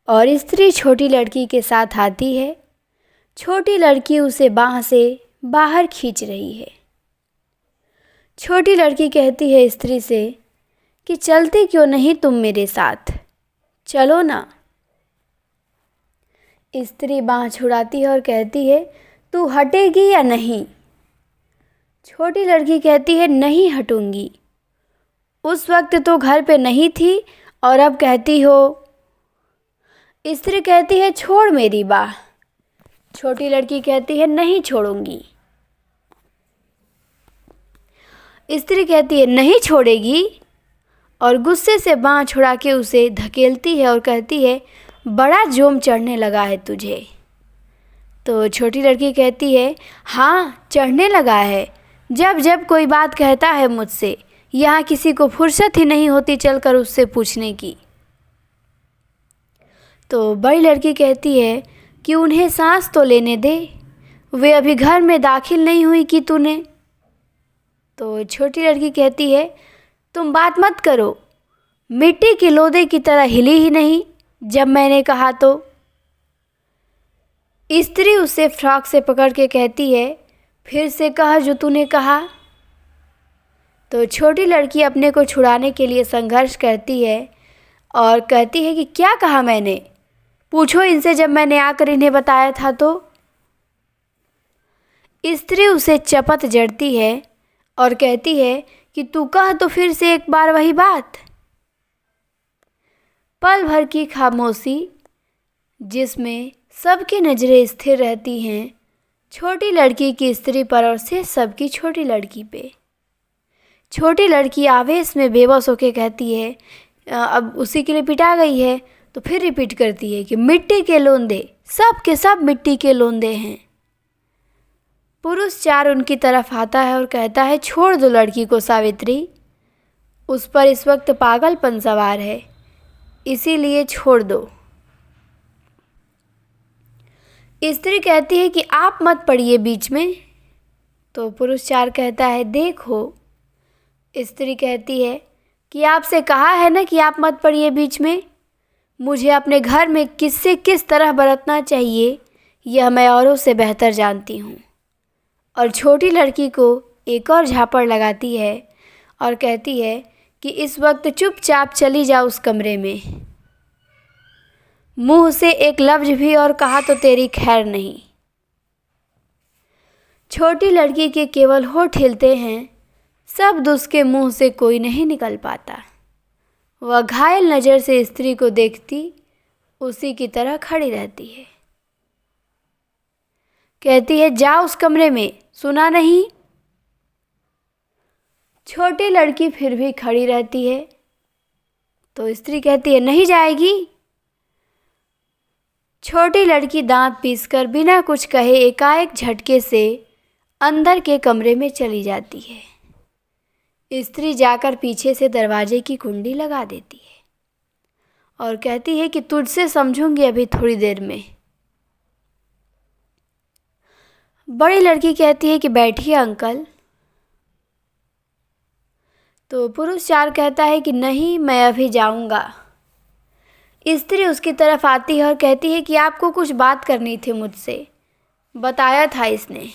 और स्त्री छोटी लड़की के साथ आती है। छोटी लड़की उसे बाँह से बाहर खींच रही है। छोटी लड़की कहती है स्त्री से कि चलती क्यों नहीं तुम मेरे साथ, चलो ना। स्त्री बाँह छुड़ाती है और कहती है, तू हटेगी या नहीं? छोटी लड़की कहती है, नहीं हटूंगी। उस वक्त तो घर पे नहीं थी और अब कहती हो? स्त्री कहती है, छोड़ मेरी बाह। छोटी लड़की कहती है, नहीं छोड़ूंगी। स्त्री कहती है, नहीं छोड़ेगी, और गुस्से से बाँह छुड़ा के उसे धकेलती है और कहती है, बड़ा जोम चढ़ने लगा है तुझे। तो छोटी लड़की कहती है, हाँ चढ़ने लगा है, जब जब कोई बात कहता है मुझसे, यहाँ किसी को फुर्सत ही नहीं होती चलकर उससे पूछने की। तो बड़ी लड़की कहती है कि उन्हें सांस तो लेने दे, वे अभी घर में दाखिल नहीं हुई कि तूने। तो छोटी लड़की कहती है, तुम बात मत करो, मिट्टी के लोदे की तरह हिली ही नहीं जब मैंने कहा तो। स्त्री उसे फ्रॉक से पकड़ के कहती है, फिर से कहा जो तूने कहा। तो छोटी लड़की अपने को छुड़ाने के लिए संघर्ष करती है और कहती है कि क्या कहा मैंने, पूछो इनसे जब मैंने आकर इन्हें बताया था तो। स्त्री उसे चपत जड़ती है और कहती है कि तू कह तो फिर से एक बार वही बात। पल भर की खामोशी जिसमें सबकी नज़रें स्थिर रहती हैं छोटी लड़की की स्त्री पर और से सबकी छोटी लड़की पे। छोटी लड़की आवेश में बेबस होकर कहती है, अब उसी के लिए पिटा गई है, तो फिर रिपीट करती है कि मिट्टी के लोंदे, सब के सब मिट्टी के लोंदे हैं। पुरुष 4 उनकी तरफ आता है और कहता है, छोड़ दो लड़की को सावित्री, उस पर इस वक्त पागलपन सवार है, इसीलिए छोड़ दो। स्त्री कहती है कि आप मत पड़िए बीच में। तो पुरुष 4 कहता है, देखो। स्त्री कहती है कि आपसे कहा है ना कि आप मत पड़िए बीच में। मुझे अपने घर में किससे किस तरह बरतना चाहिए यह मैं औरों से बेहतर जानती हूँ। और छोटी लड़की को एक और झापड़ लगाती है और कहती है कि इस वक्त चुपचाप चली जा उस कमरे में। मुंह से एक लफ्ज़ भी और कहा तो तेरी खैर नहीं। छोटी लड़की के केवल होठ हिलते हैं, शब्द उसके मुंह से कोई नहीं निकल पाता। वह घायल नज़र से स्त्री को देखती उसी की तरह खड़ी रहती है। कहती है जा उस कमरे में, सुना नहीं? छोटी लड़की फिर भी खड़ी रहती है तो स्त्री कहती है नहीं जाएगी। छोटी लड़की दांत पीसकर बिना कुछ कहे एकाएक झटके से अंदर के कमरे में चली जाती है। स्त्री जाकर पीछे से दरवाजे की कुंडी लगा देती है और कहती है कि तुझसे समझूंगी अभी थोड़ी देर में। बड़ी लड़की कहती है कि बैठिए अंकल। तो पुरुष 4 कहता है कि नहीं, मैं अभी जाऊंगा। स्त्री उसकी तरफ आती है और कहती है कि आपको कुछ बात करनी थी मुझसे, बताया था इसने।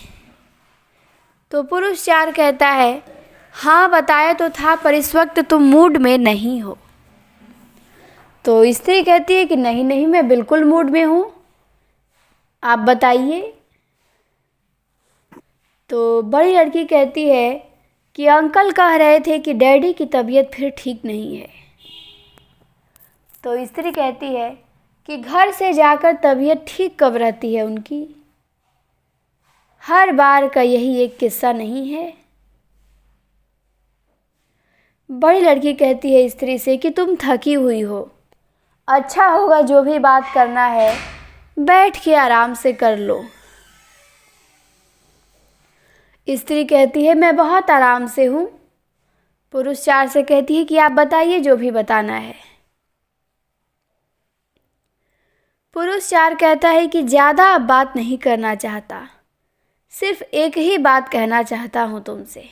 तो पुरुष 4 कहता है हाँ बताया तो था, पर इस वक्त तुम मूड में नहीं हो। तो स्त्री कहती है कि नहीं नहीं, मैं बिल्कुल मूड में हूँ, आप बताइए। तो बड़ी लड़की कहती है कि अंकल कह रहे थे कि डैडी की तबीयत फिर ठीक नहीं है। तो स्त्री कहती है कि घर से जाकर तबीयत ठीक कब रहती है उनकी? हर बार का यही एक किस्सा नहीं है। बड़ी लड़की कहती है स्त्री से कि तुम थकी हुई हो, अच्छा होगा जो भी बात करना है बैठ के आराम से कर लो। स्त्री कहती है मैं बहुत आराम से हूँ। पुरुष 4 से कहती है कि आप बताइए जो भी बताना है। पुरुष 4 कहता है कि ज़्यादा अब बात नहीं करना चाहता, सिर्फ एक ही बात कहना चाहता हूँ तुमसे।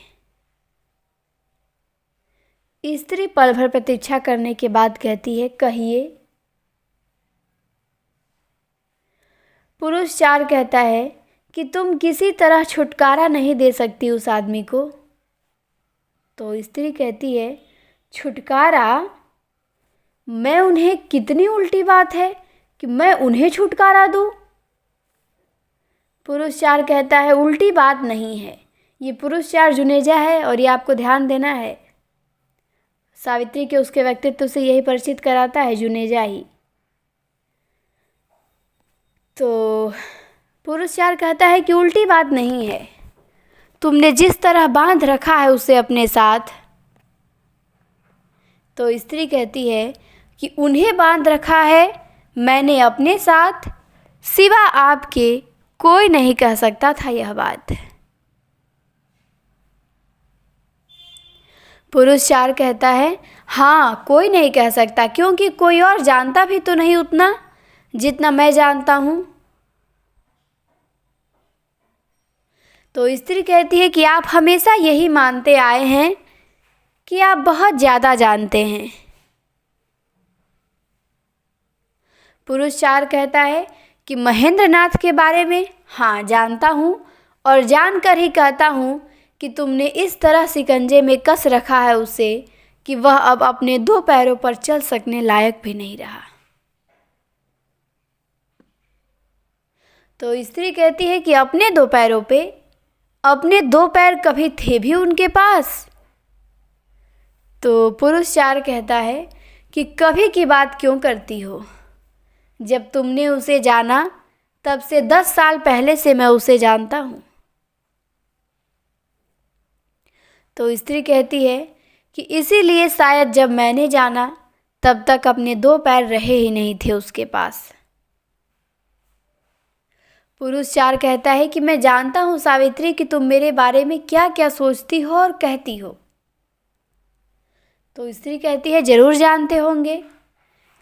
स्त्री पल भर प्रतीक्षा करने के बाद कहती है कहिए। पुरुष 4 कहता है कि तुम किसी तरह छुटकारा नहीं दे सकती उस आदमी को। तो स्त्री कहती है छुटकारा? मैं उन्हें, कितनी उल्टी बात है कि मैं उन्हें छुटकारा दूँ। पुरुष 4 कहता है उल्टी बात नहीं है, ये पुरुष 4 जुनेजा है और ये आपको ध्यान देना है। सावित्री के उसके व्यक्तित्व से यही परिचित कराता है, जुनेजा ही। तो पुरुष 4 कहता है कि उल्टी बात नहीं है, तुमने जिस तरह बांध रखा है उसे अपने साथ। तो स्त्री कहती है कि उन्हें बांध रखा है मैंने अपने साथ, सिवा आपके कोई नहीं कह सकता था यह बात। पुरुष 4 कहता है हाँ कोई नहीं कह सकता, क्योंकि कोई और जानता भी तो नहीं उतना जितना मैं जानता हूँ। तो स्त्री कहती है कि आप हमेशा यही मानते आए हैं कि आप बहुत ज़्यादा जानते हैं। पुरुष 4 कहता है कि महेंद्र नाथ के बारे में हाँ जानता हूँ, और जानकर ही कहता हूँ कि तुमने इस तरह शिकंजे में कस रखा है उसे कि वह अब अपने 2 पैरों पर चल सकने लायक भी नहीं रहा। तो स्त्री कहती है कि अपने 2 पैरों पे, अपने 2 पैर कभी थे भी उनके पास? तो पुरुष 4 कहता है कि कभी की बात क्यों करती हो, जब तुमने उसे जाना तब से 10 साल पहले से मैं उसे जानता हूँ। तो स्त्री कहती है कि इसीलिए शायद जब मैंने जाना तब तक अपने 2 पैर रहे ही नहीं थे उसके पास। पुरुष 4 कहता है कि मैं जानता हूँ सावित्री कि तुम मेरे बारे में क्या क्या सोचती हो और कहती हो। तो स्त्री कहती है जरूर जानते होंगे,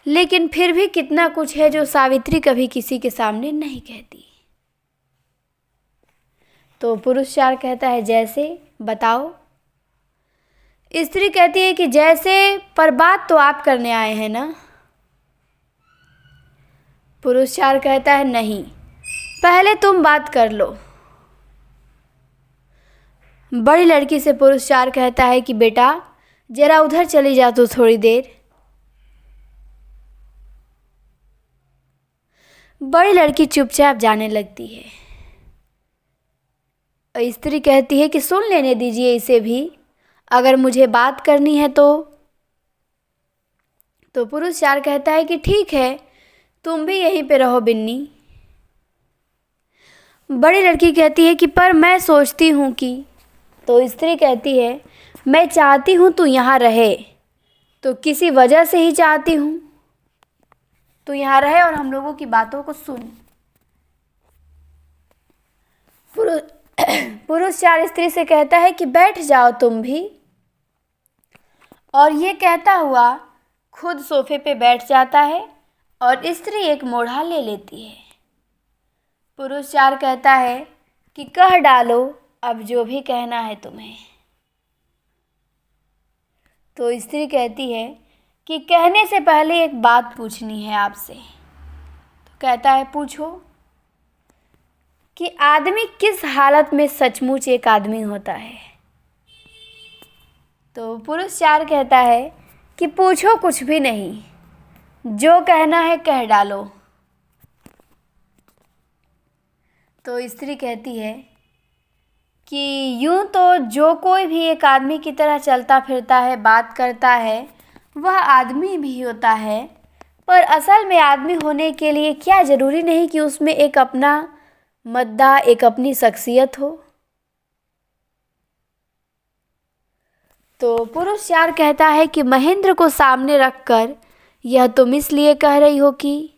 लेकिन फिर भी कितना कुछ है जो सावित्री कभी किसी के सामने नहीं कहती। तो पुरुष 4 कहता है जैसे, बताओ। स्त्री कहती है कि जैसे, पर बात तो आप करने आए हैं ना। पुरुष 4 कहता है नहीं, पहले तुम बात कर लो। बड़ी लड़की से पुरुष 4 कहता है कि बेटा जरा उधर चली जा तो थोड़ी देर। बड़ी लड़की चुपचाप जाने लगती है। स्त्री कहती है कि सुन लेने दीजिए इसे भी, अगर मुझे बात करनी है तो पुरुष 4 कहता है कि ठीक है, तुम भी यहीं पे रहो बिन्नी। बड़ी लड़की कहती है कि पर मैं सोचती हूँ कि, तो स्त्री कहती है मैं चाहती हूँ तू यहाँ रहे, तो किसी वजह से ही चाहती हूँ तू यहाँ रहे और हम लोगों की बातों को सुन। पुरुष 4 स्त्री से कहता है कि बैठ जाओ तुम भी, और ये कहता हुआ खुद सोफे पे बैठ जाता है और स्त्री एक मोढ़ा ले लेती है। पुरुष 4 कहता है कि कह डालो अब जो भी कहना है तुम्हें। तो स्त्री कहती है कि कहने से पहले एक बात पूछनी है आपसे। तो कहता है पूछो, कि आदमी किस हालत में सचमुच एक आदमी होता है। तो पुरुष 4 कहता है कि पूछो कुछ भी नहीं, जो कहना है कह डालो। तो स्त्री कहती है कि यूं तो जो कोई भी एक आदमी की तरह चलता फिरता है, बात करता है, वह आदमी भी होता है, पर असल में आदमी होने के लिए क्या ज़रूरी नहीं कि उसमें एक अपना मद्दा, एक अपनी शख्सियत हो। तो पुरुष 4 कहता है कि महेंद्र को सामने रखकर यह तुम इसलिए कह रही हो कि।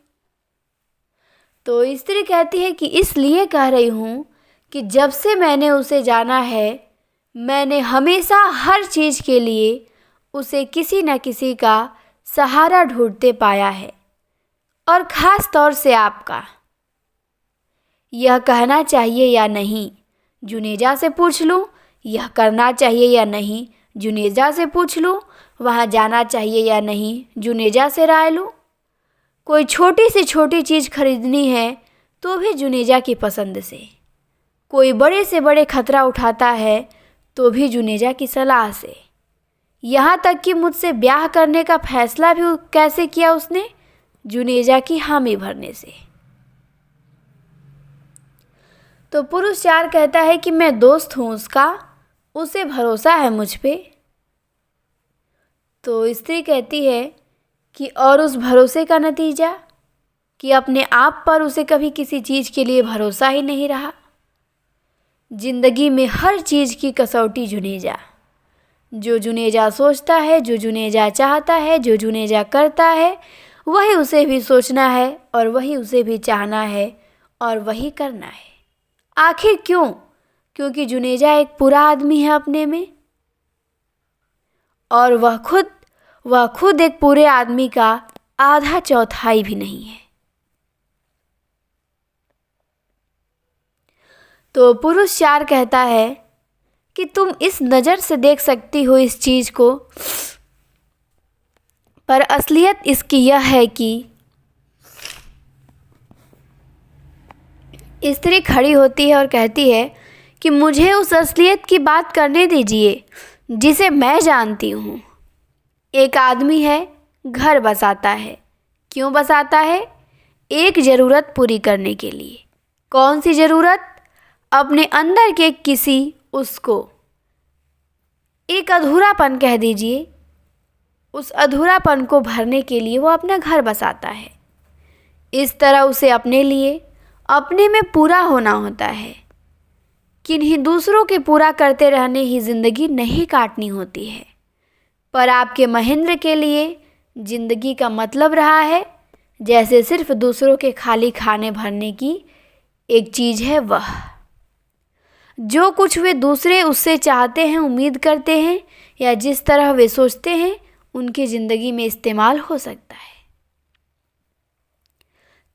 तो स्त्री कहती है कि इसलिए कह रही हूँ कि जब से मैंने उसे जाना है, मैंने हमेशा हर चीज़ के लिए उसे किसी न किसी का सहारा ढूंढते पाया है, और ख़ास तौर से आपका। यह कहना चाहिए या नहीं, जुनेजा से पूछ लूँ। यह करना चाहिए या नहीं, जुनेजा से पूछ लूँ। वहाँ जाना चाहिए या नहीं, जुनेजा से राय लूँ। कोई छोटी से छोटी चीज़ खरीदनी है तो भी जुनेजा की पसंद से। कोई बड़े से बड़े खतरा उठाता है तो भी जुनेजा की सलाह से। यहाँ तक कि मुझसे ब्याह करने का फैसला भी कैसे किया उसने, जुनेजा की हामी भरने से। तो पुरुष 4 कहता है कि मैं दोस्त हूँ उसका, उसे भरोसा है मुझ पे। तो स्त्री कहती है कि और उस भरोसे का नतीजा, कि अपने आप पर उसे कभी किसी चीज़ के लिए भरोसा ही नहीं रहा। जिंदगी में हर चीज़ की कसौटी जुनेजा। जो जुनेजा सोचता है, जो जुनेजा चाहता है, जो जुनेजा करता है, वही उसे भी सोचना है और वही उसे भी चाहना है और वही करना है। आखिर क्यों? क्योंकि जुनेजा एक पूरा आदमी है अपने में, और वह खुद एक पूरे आदमी का आधा चौथाई भी नहीं है। तो पुरुष 4 कहता है कि तुम इस नज़र से देख सकती हो इस चीज़ को, पर असलियत इसकी यह है कि। स्त्री खड़ी होती है और कहती है कि मुझे उस असलियत की बात करने दीजिए जिसे मैं जानती हूँ। एक आदमी है, घर बसाता है। क्यों बसाता है? एक ज़रूरत पूरी करने के लिए। कौन सी ज़रूरत? अपने अंदर के किसी उसको, एक अधूरापन कह दीजिए, उस अधूरापन को भरने के लिए वो अपना घर बसाता है। इस तरह उसे अपने लिए, अपने में पूरा होना होता है। किन्हीं दूसरों के पूरा करते रहने ही ज़िंदगी नहीं काटनी होती है। पर आपके महेंद्र के लिए ज़िंदगी का मतलब रहा है जैसे सिर्फ दूसरों के खाली खाने भरने की एक चीज़ है वह। जो कुछ वे दूसरे उससे चाहते हैं, उम्मीद करते हैं, या जिस तरह वे सोचते हैं, उनकी ज़िंदगी में इस्तेमाल हो सकता है।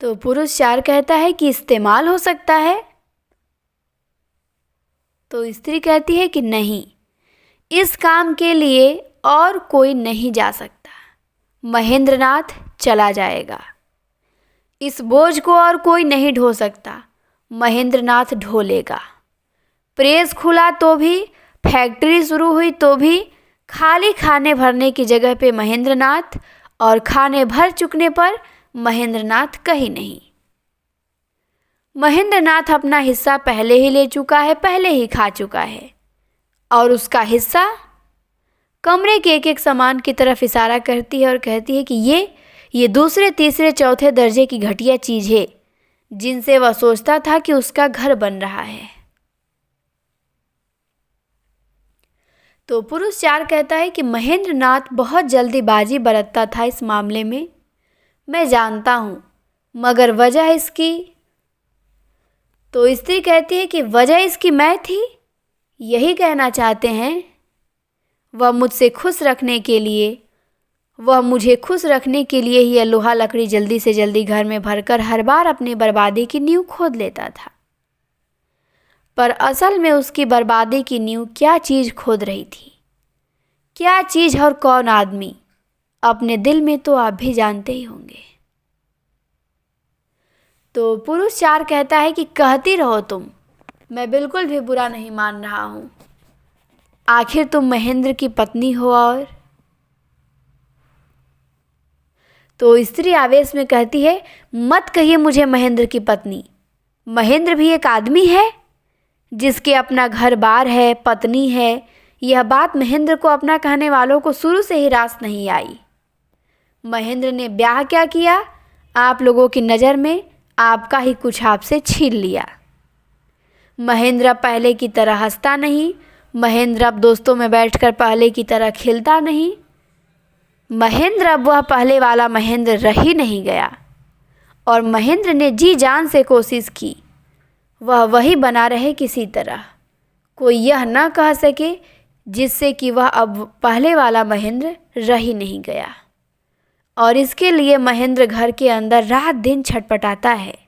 तो पुरुष 4 कहता है कि इस्तेमाल हो सकता है। तो स्त्री कहती है कि नहीं, इस काम के लिए और कोई नहीं जा सकता। महेंद्रनाथ चला जाएगा। इस बोझ को और कोई नहीं ढो सकता। महेंद्रनाथ ढोलेगा। प्रेस खुला तो भी, फैक्ट्री शुरू हुई तो भी, खाली खाने भरने की जगह पे महेंद्रनाथ और खाने भर चुकने पर महेंद्रनाथ कहीं नहीं। महेंद्रनाथ अपना हिस्सा पहले ही ले चुका है, पहले ही खा चुका है। और उसका हिस्सा कमरे के एक एक सामान की तरफ इशारा करती है और कहती है कि ये दूसरे तीसरे चौथे दर्जे की घटिया चीज़ है जिनसे वह सोचता था कि उसका घर बन रहा है। तो पुरुष 4 कहता है कि महेंद्रनाथ बहुत जल्दीबाजी बरतता था इस मामले में, मैं जानता हूँ, मगर वजह इसकी। तो स्त्री कहती है कि वजह इसकी मैं थी, यही कहना चाहते हैं। वह मुझे खुश रखने के लिए ही यह लोहा लकड़ी जल्दी से जल्दी घर में भरकर हर बार अपनी बर्बादी की नींव खोद लेता था। पर असल में उसकी बर्बादी की नींव क्या चीज़ खोद रही थी, क्या चीज़ और कौन आदमी, अपने दिल में तो आप भी जानते ही होंगे। तो पुरुष 4 कहता है कि कहती रहो तुम, मैं बिल्कुल भी बुरा नहीं मान रहा हूँ। आखिर तुम महेंद्र की पत्नी हो। और तो स्त्री आवेश में कहती है, मत कहिए मुझे महेंद्र की पत्नी। महेंद्र भी एक आदमी है जिसके अपना घर बार है, पत्नी है। यह बात महेंद्र को अपना कहने वालों को शुरू से ही रास नहीं आई। महेंद्र ने ब्याह क्या किया, आप लोगों की नज़र में आपका ही कुछ आपसे छीन लिया। महेंद्र पहले की तरह हंसता नहीं, महेंद्र अब दोस्तों में बैठकर पहले की तरह खिलता नहीं। महेंद्र अब वह पहले वाला महेंद्र रह ही नहीं गया। और महेंद्र ने जी जान से कोशिश की वह वही बना रहे किसी तरह, कोई यह न कह सके जिससे कि वह अब पहले वाला महेंद्र रह ही नहीं गया। और इसके लिए महेंद्र घर के अंदर रात दिन छटपटाता है,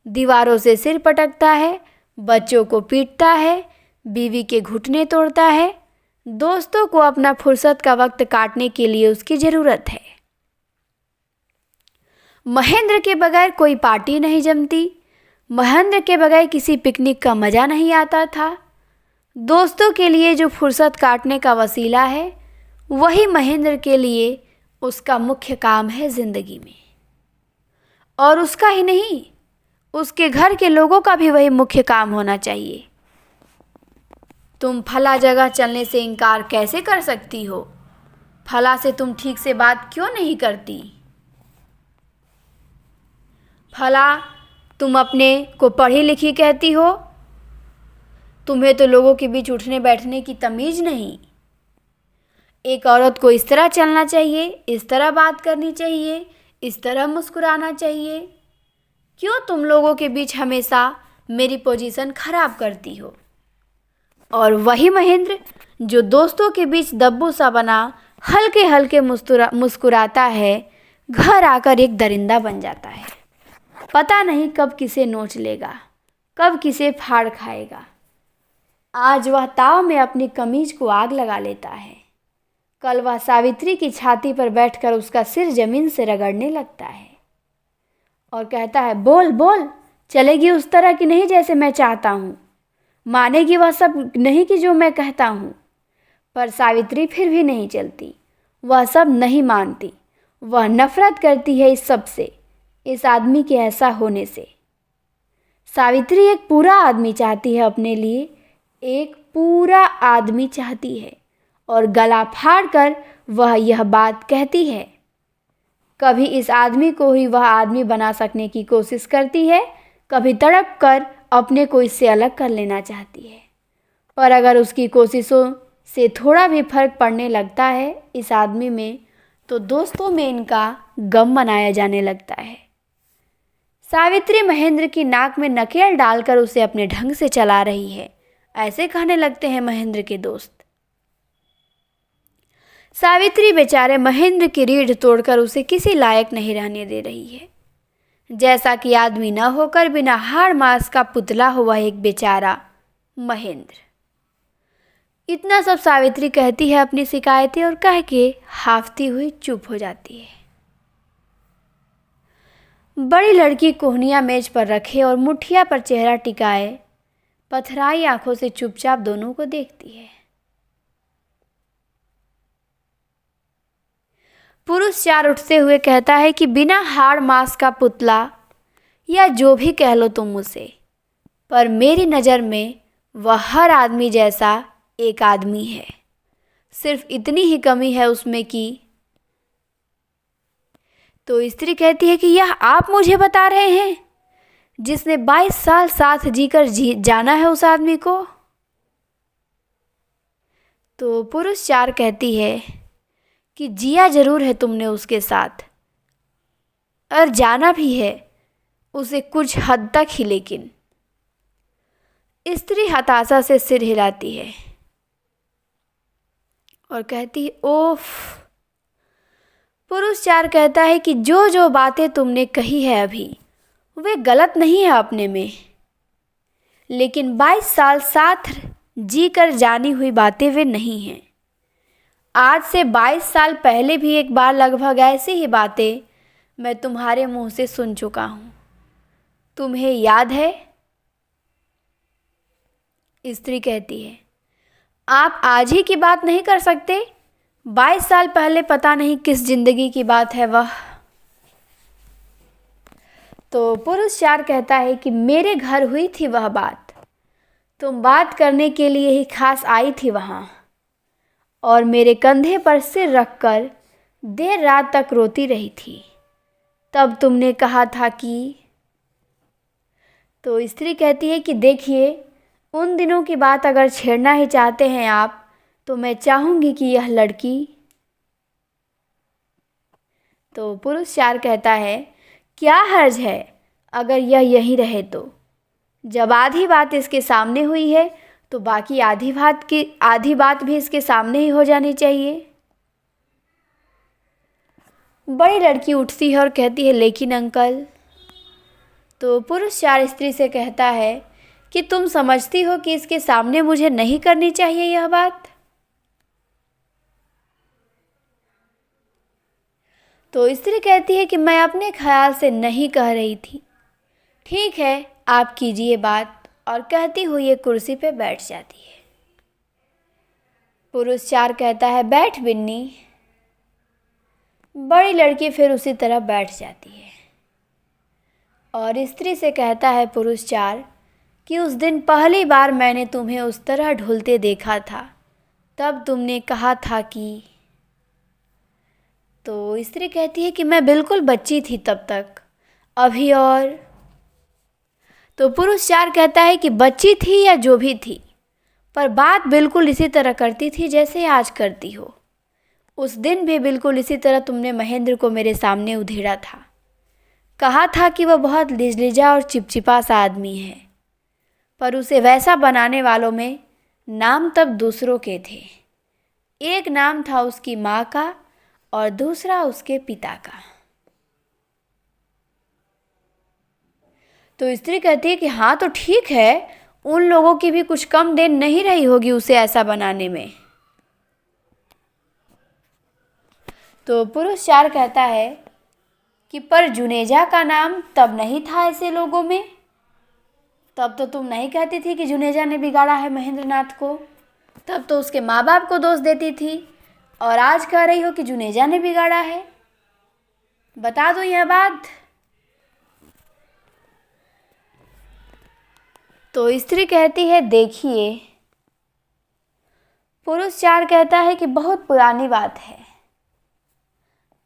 दीवारों से सिर पटकता है, बच्चों को पीटता है, बीवी के घुटने तोड़ता है। दोस्तों को अपना फुर्सत का वक्त काटने के लिए उसकी ज़रूरत है। महेंद्र के बगैर कोई पार्टी नहीं जमती, महेंद्र के बगैर किसी पिकनिक का मज़ा नहीं आता था। दोस्तों के लिए जो फुर्सत काटने का वसीला है, वही महेंद्र के लिए उसका मुख्य काम है ज़िंदगी में। और उसका ही नहीं, उसके घर के लोगों का भी वही मुख्य काम होना चाहिए। तुम फला जगह चलने से इनकार कैसे कर सकती हो? फला से तुम ठीक से बात क्यों नहीं करती? फला, तुम अपने को पढ़ी लिखी कहती हो, तुम्हें तो लोगों के बीच उठने बैठने की तमीज़ नहीं। एक औरत को इस तरह चलना चाहिए, इस तरह बात करनी चाहिए, इस तरह मुस्कुराना चाहिए। क्यों तुम लोगों के बीच हमेशा मेरी पोजीशन खराब करती हो? और वही महेंद्र जो दोस्तों के बीच दब्बू सा बना हल्के हल्के मुस्कुराता है, घर आकर एक दरिंदा बन जाता है। पता नहीं कब किसे नोच लेगा, कब किसे फाड़ खाएगा। आज वह ताव में अपनी कमीज को आग लगा लेता है, कल वह सावित्री की छाती पर बैठकर उसका सिर जमीन से रगड़ने लगता है और कहता है, बोल बोल, चलेगी उस तरह की नहीं जैसे मैं चाहता हूँ, मानेगी वह सब नहीं कि जो मैं कहता हूँ। पर सावित्री फिर भी नहीं चलती, वह सब नहीं मानती। वह नफरत करती है इस सब से, इस आदमी के ऐसा होने से। सावित्री एक पूरा आदमी चाहती है अपने लिए, एक पूरा आदमी चाहती है। और गला फाड़ कर वह यह बात कहती है। कभी इस आदमी को ही वह आदमी बना सकने की कोशिश करती है, कभी तड़प कर अपने को इससे अलग कर लेना चाहती है। पर अगर उसकी कोशिशों से थोड़ा भी फर्क पड़ने लगता है इस आदमी में, तो दोस्तों में इनका गम मनाया जाने लगता है। सावित्री महेंद्र की नाक में नकेल डालकर उसे अपने ढंग से चला रही है, ऐसे कहने लगते हैं महेंद्र के दोस्त। सावित्री बेचारे महेंद्र की रीढ़ तोड़कर उसे किसी लायक नहीं रहने दे रही है। जैसा कि आदमी न होकर बिना हाड़ मांस का पुतला हुआ एक बेचारा महेंद्र। इतना सब सावित्री कहती है अपनी शिकायतें और कह के हाफती हुई चुप हो जाती है। बड़ी लड़की कोहनियाँ मेज पर रखे और मुठिया पर चेहरा टिकाए पथराई आंखों से चुपचाप दोनों को देखती है। पुरुष 4 उठते हुए कहता है कि बिना हाड़ मांस का पुतला या जो भी कह लो तुम उसे, पर मेरी नज़र में वह हर आदमी जैसा एक आदमी है। सिर्फ इतनी ही कमी है उसमें कि। तो स्त्री कहती है कि यह आप मुझे बता रहे हैं जिसने 22 साल साथ जीकर जाना है उस आदमी को। तो पुरुष 4 कहती है कि जिया जरूर है तुमने उसके साथ और जाना भी है उसे कुछ हद तक ही, लेकिन। स्त्री हताशा से सिर हिलाती है और कहती है ओफ। पुरुष 4 कहता है कि जो जो बातें तुमने कही है अभी वे गलत नहीं है अपने में, लेकिन 22 साल साथ जी कर जानी हुई बातें वे नहीं हैं। आज से 22 साल पहले भी एक बार लगभग ऐसी ही बातें मैं तुम्हारे मुंह से सुन चुका हूँ, तुम्हें याद है? स्त्री कहती है आप आज ही की बात नहीं कर सकते, 22 साल पहले पता नहीं किस जिंदगी की बात है वह। तो पुरुष 4 कहता है कि मेरे घर हुई थी वह बात, तुम बात करने के लिए ही खास आई थी वहाँ, और मेरे कंधे पर सिर रखकर देर रात तक रोती रही थी। तब तुमने कहा था कि। तो स्त्री कहती है कि देखिए, उन दिनों की बात अगर छेड़ना ही चाहते हैं आप, तो मैं चाहूँगी कि यह लड़की। तो पुरुष 4 कहता है क्या हर्ज है अगर यह यहीं रहे तो? जब आधी बात इसके सामने हुई है तो बाकी आधी बात भी इसके सामने ही हो जानी चाहिए। बड़ी लड़की उठती है और कहती है लेकिन अंकल। तो पुरुष 4 स्त्री से कहता है कि तुम समझती हो कि इसके सामने मुझे नहीं करनी चाहिए यह बात? तो स्त्री कहती है कि मैं अपने ख्याल से नहीं कह रही थी। ठीक है, आप कीजिए बात, और कहती हुई ये कुर्सी पे बैठ जाती है। पुरुष 4 कहता है बैठ बिन्नी। बड़ी लड़की फिर उसी तरह बैठ जाती है और स्त्री से कहता है पुरुष 4 कि उस दिन पहली बार मैंने तुम्हें उस तरह ढुलते देखा था, तब तुमने कहा था कि। तो स्त्री कहती है कि मैं बिल्कुल बच्ची थी तब तक, अभी और। तो पुरुष 4 कहता है कि बच्ची थी या जो भी थी, पर बात बिल्कुल इसी तरह करती थी जैसे आज करती हो। उस दिन भी बिल्कुल इसी तरह तुमने महेंद्र को मेरे सामने उधेड़ा था, कहा था कि वह बहुत लिजलिजा और चिपचिपा सा आदमी है, पर उसे वैसा बनाने वालों में नाम तब दूसरों के थे। एक नाम था उसकी माँ का और दूसरा उसके पिता का। तो स्त्री कहती है कि हाँ तो ठीक है, उन लोगों की भी कुछ कम देर नहीं रही होगी उसे ऐसा बनाने में। तो पुरुष 4 कहता है कि पर जुनेजा का नाम तब नहीं था ऐसे लोगों में। तब तो तुम नहीं कहती थी कि जुनेजा ने बिगाड़ा है महेंद्रनाथ को, तब तो उसके माँ बाप को दोष देती थी, और आज कह रही हो कि जुनेजा ने बिगाड़ा है। बता दो यह बात। तो स्त्री कहती है देखिए। पुरुष 4 कहता है कि बहुत पुरानी बात है,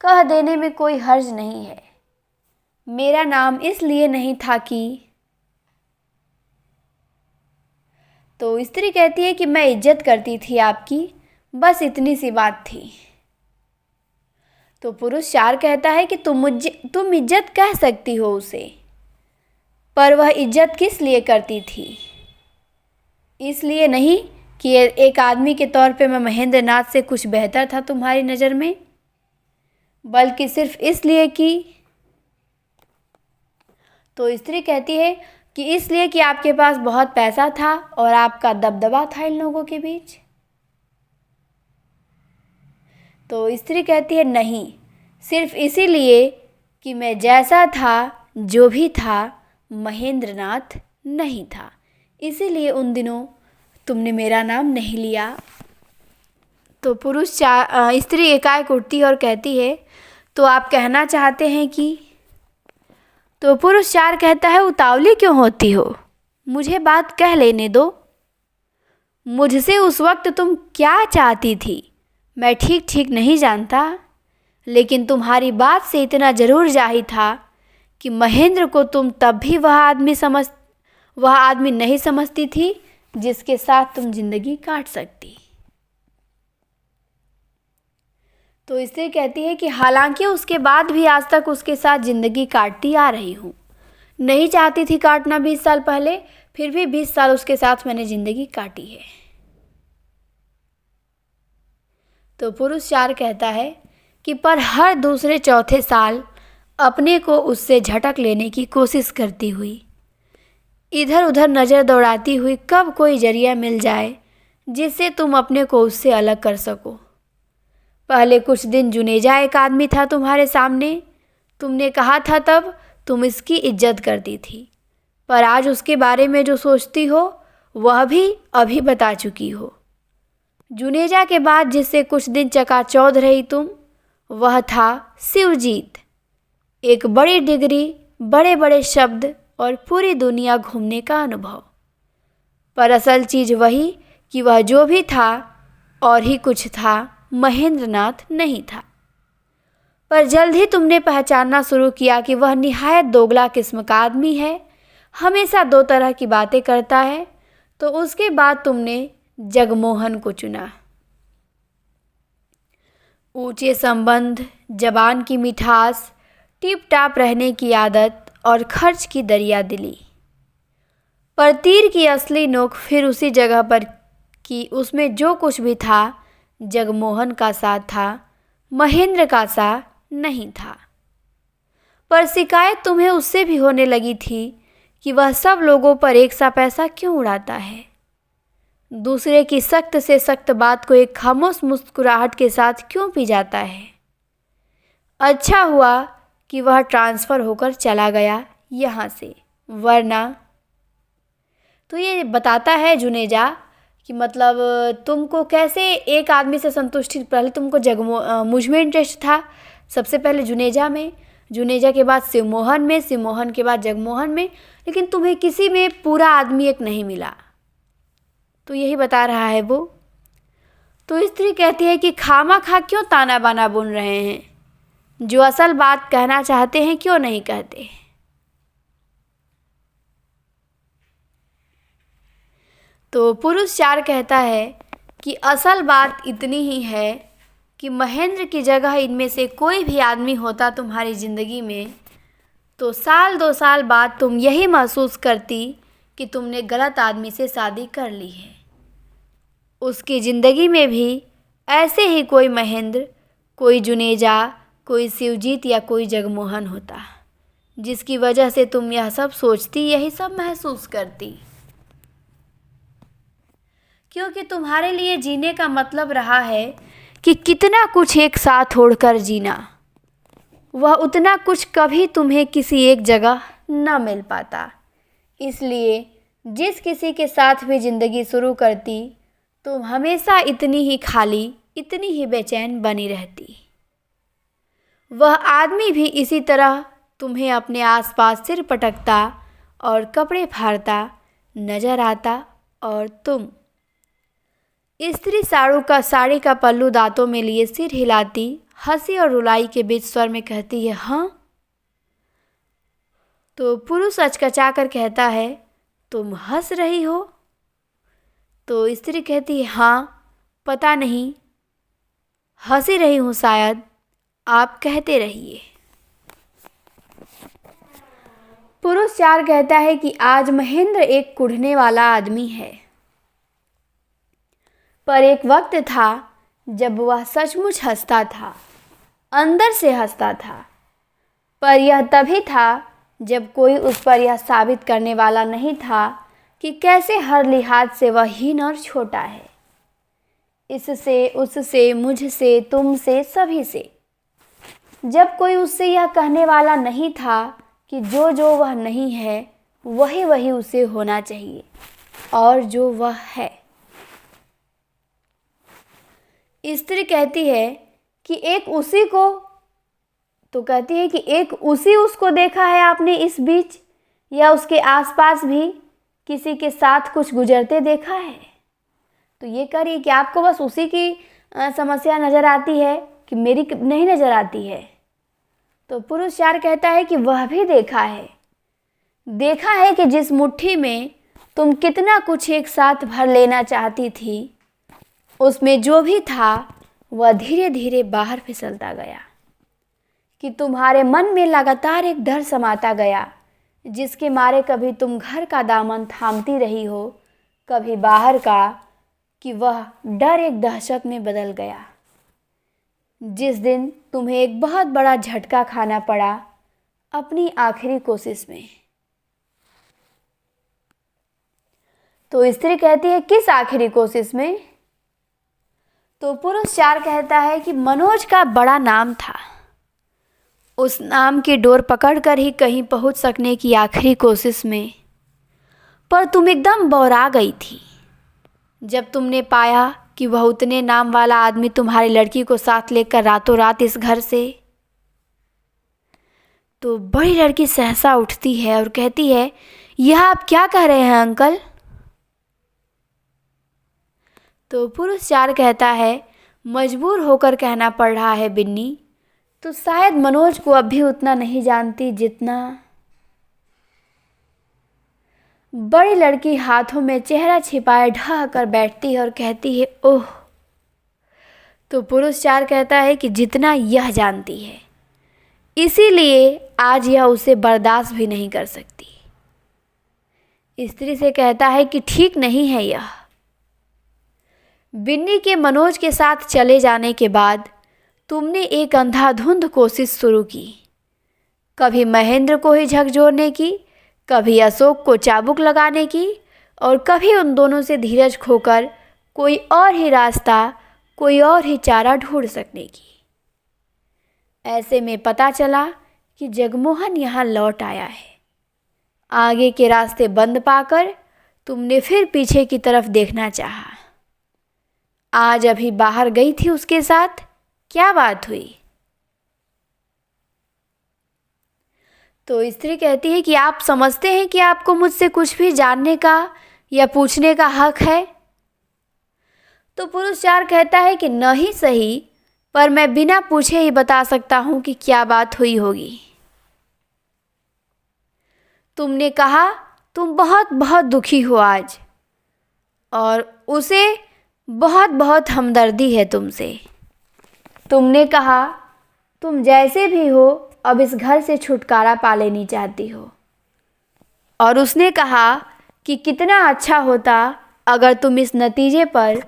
कह देने में कोई हर्ज नहीं है। मेरा नाम इसलिए नहीं था कि। तो स्त्री कहती है कि मैं इज्जत करती थी आपकी, बस इतनी सी बात थी। तो पुरुष 4 कहता है कि तुम इज्जत कह सकती हो उसे, पर वह इज्जत किस लिए करती थी? इसलिए नहीं कि एक आदमी के तौर पे मैं महेंद्रनाथ से कुछ बेहतर था तुम्हारी नज़र में, बल्कि सिर्फ इसलिए कि। तो स्त्री कहती है कि इसलिए कि आपके पास बहुत पैसा था और आपका दबदबा था इन लोगों के बीच। तो स्त्री कहती है नहीं, सिर्फ इसीलिए कि मैं जैसा था जो भी था महेंद्र नाथ नहीं था, इसीलिए उन दिनों तुमने मेरा नाम नहीं लिया। तो स्त्री एकाएक उठती है और कहती है, तो आप कहना चाहते हैं कि। तो पुरुष 4 कहता है, उतावली क्यों होती हो, मुझे बात कह लेने दो। मुझसे उस वक्त तुम क्या चाहती थी मैं ठीक ठीक नहीं जानता, लेकिन तुम्हारी बात से इतना ज़रूर जाहिर था कि महेंद्र को तुम तब भी वह आदमी नहीं समझती थी जिसके साथ तुम जिंदगी काट सकती। तो इससे कहती है कि हालांकि उसके बाद भी आज तक उसके साथ ज़िंदगी काटती आ रही हूँ, नहीं चाहती थी काटना 20 साल पहले, फिर भी 20 साल उसके साथ मैंने ज़िंदगी काटी है। तो पुरुष 4 कहता है कि पर हर दूसरे चौथे साल अपने को उससे झटक लेने की कोशिश करती हुई, इधर उधर नज़र दौड़ाती हुई कब कोई जरिया मिल जाए जिससे तुम अपने को उससे अलग कर सको। पहले कुछ दिन जुनेजा एक आदमी था तुम्हारे सामने, तुमने कहा था तब तुम इसकी इज्जत करती थी, पर आज उसके बारे में जो सोचती हो वह भी अभी बता चुकी हो। जुनेजा के बाद जिससे कुछ दिन चकाचौंध रही तुम, वह था शिवजीत। एक बड़ी डिग्री, बड़े बड़े शब्द और पूरी दुनिया घूमने का अनुभव, पर असल चीज़ वही कि वह जो भी था और ही कुछ था, महेंद्र नाथ नहीं था। पर जल्द ही तुमने पहचानना शुरू किया कि वह निहायत दोगला किस्म का आदमी है, हमेशा 2 तरह की बातें करता है। तो उसके बाद तुमने जगमोहन को चुना। ऊंचे संबंध, जबान की मिठास, टिप टाप रहने की आदत और खर्च की दरिया दिली। पर तीर की असली नोक फिर उसी जगह पर कि उसमें जो कुछ भी था जगमोहन का सा था, महेंद्र का सा नहीं था। पर शिकायत तुम्हें उससे भी होने लगी थी कि वह सब लोगों पर एक सा पैसा क्यों उड़ाता है, दूसरे की सख्त से सख्त बात को एक खामोश मुस्कुराहट के साथ क्यों पी जाता है। अच्छा हुआ कि वह ट्रांसफ़र होकर चला गया यहाँ से, वरना। तो ये बताता है जुनेजा कि मतलब तुमको कैसे एक आदमी से संतुष्टि, पहले तुमको मुझ में इंटरेस्ट था, सबसे पहले जुनेजा में, जुनेजा के बाद शिवमोहन में, शिवमोहन के बाद जगमोहन में, लेकिन तुम्हें किसी में पूरा आदमी एक नहीं मिला। तो यही बता रहा है वो। तो स्त्री कहती है कि खामा खा क्यों ताना बाना बुन रहे हैं, जो असल बात कहना चाहते हैं क्यों नहीं कहते। तो पुरुष 4 कहता है कि असल बात इतनी ही है कि महेंद्र की जगह इनमें से कोई भी आदमी होता तुम्हारी ज़िंदगी में, तो साल 2 साल बाद तुम यही महसूस करती कि तुमने गलत आदमी से शादी कर ली है। उसकी ज़िंदगी में भी ऐसे ही कोई महेंद्र, कोई जुनेजा, कोई शिवजीत या कोई जगमोहन होता, जिसकी वजह से तुम यह सब सोचती, यही सब महसूस करती। क्योंकि तुम्हारे लिए जीने का मतलब रहा है कि कितना कुछ एक साथ ओढ़कर जीना, वह उतना कुछ कभी तुम्हें किसी एक जगह न मिल पाता। इसलिए जिस किसी के साथ भी ज़िंदगी शुरू करती, तुम हमेशा इतनी ही खाली, इतनी ही बेचैन बनी रहती। वह आदमी भी इसी तरह तुम्हें अपने आसपास सिर पटकता और कपड़े फाड़ता नजर आता, और तुम स्त्री साड़ी का पल्लू दांतों में लिए सिर हिलाती, हंसी और रुलाई के बीच स्वर में कहती है, हाँ। तो पुरुष अचकचा कर कहता है, तुम हंस रही हो। तो स्त्री कहती है, हाँ, पता नहीं, हंसी रही हूँ शायद, आप कहते रहिए। पुरुष 4 कहता है कि आज महेंद्र एक कुढ़ने वाला आदमी है, पर एक वक्त था जब वह सचमुच हंसता था, अंदर से हंसता था। पर यह तभी था जब कोई उस पर यह साबित करने वाला नहीं था कि कैसे हर लिहाज से वह हीन और छोटा है, इससे, उससे, मुझसे, तुमसे, सभी से। जब कोई उससे यह कहने वाला नहीं था कि जो जो वह नहीं है वही वही उसे होना चाहिए, और जो वह है। स्त्री कहती है कि एक उसी को, तो कहती है कि एक उसी उसको देखा है आपने इस बीच, या उसके आसपास भी किसी के साथ कुछ गुजरते देखा है? तो ये कह रही है कि आपको बस उसी की समस्या नज़र आती है कि मेरी नहीं नज़र आती है। तो पुरुष 4 कहता है कि वह भी देखा है कि जिस मुट्ठी में तुम कितना कुछ एक साथ भर लेना चाहती थी, उसमें जो भी था वह धीरे धीरे बाहर फिसलता गया, कि तुम्हारे मन में लगातार एक डर समाता गया, जिसके मारे कभी तुम घर का दामन थामती रही हो, कभी बाहर का, कि वह डर एक दहशत में बदल गया। जिस दिन तुम्हें एक बहुत बड़ा झटका खाना पड़ा अपनी आखिरी कोशिश में। तो स्त्री कहती है किस आखिरी कोशिश में? तो पुरुष 4 कहता है कि मनोज का बड़ा नाम था, उस नाम की डोर पकड़कर ही कहीं पहुंच सकने की आखिरी कोशिश में। पर तुम एकदम बौरा गई थी जब तुमने पाया कि वह उतने नाम वाला आदमी तुम्हारी लड़की को साथ लेकर रातों रात इस घर से। तो बड़ी लड़की सहसा उठती है और कहती है, यह आप क्या कह रहे हैं अंकल? तो पुरुष 4 कहता है, मजबूर होकर कहना पड़ रहा है बिन्नी, तो शायद मनोज को अब भी उतना नहीं जानती जितना। बड़ी लड़की हाथों में चेहरा छिपाए ढह कर बैठती है और कहती है, ओह। तो पुरुष 4 कहता है कि जितना यह जानती है, इसीलिए आज यह उसे बर्दाश्त भी नहीं कर सकती। स्त्री से कहता है कि ठीक नहीं है यह। बिन्नी के मनोज के साथ चले जाने के बाद तुमने एक अंधाधुंध कोशिश शुरू की, कभी महेंद्र को ही झकझोरने की, कभी अशोक को चाबुक लगाने की, और कभी उन दोनों से धीरज खोकर कोई और ही रास्ता, कोई और ही चारा ढूंढ सकने की। ऐसे में पता चला कि जगमोहन यहाँ लौट आया है। आगे के रास्ते बंद पाकर तुमने फिर पीछे की तरफ देखना चाहा। आज अभी बाहर गई थी उसके साथ, क्या बात हुई? तो स्त्री कहती है कि आप समझते हैं कि आपको मुझसे कुछ भी जानने का या पूछने का हक है? तो पुरुष 4 कहता है कि नहीं सही, पर मैं बिना पूछे ही बता सकता हूं कि क्या बात हुई होगी। तुमने कहा तुम बहुत बहुत दुखी हो आज, और उसे बहुत बहुत हमदर्दी है तुमसे। तुमने कहा तुम जैसे भी हो अब इस घर से छुटकारा पा लेनी चाहती हो, और उसने कहा कि कितना अच्छा होता अगर तुम इस नतीजे पर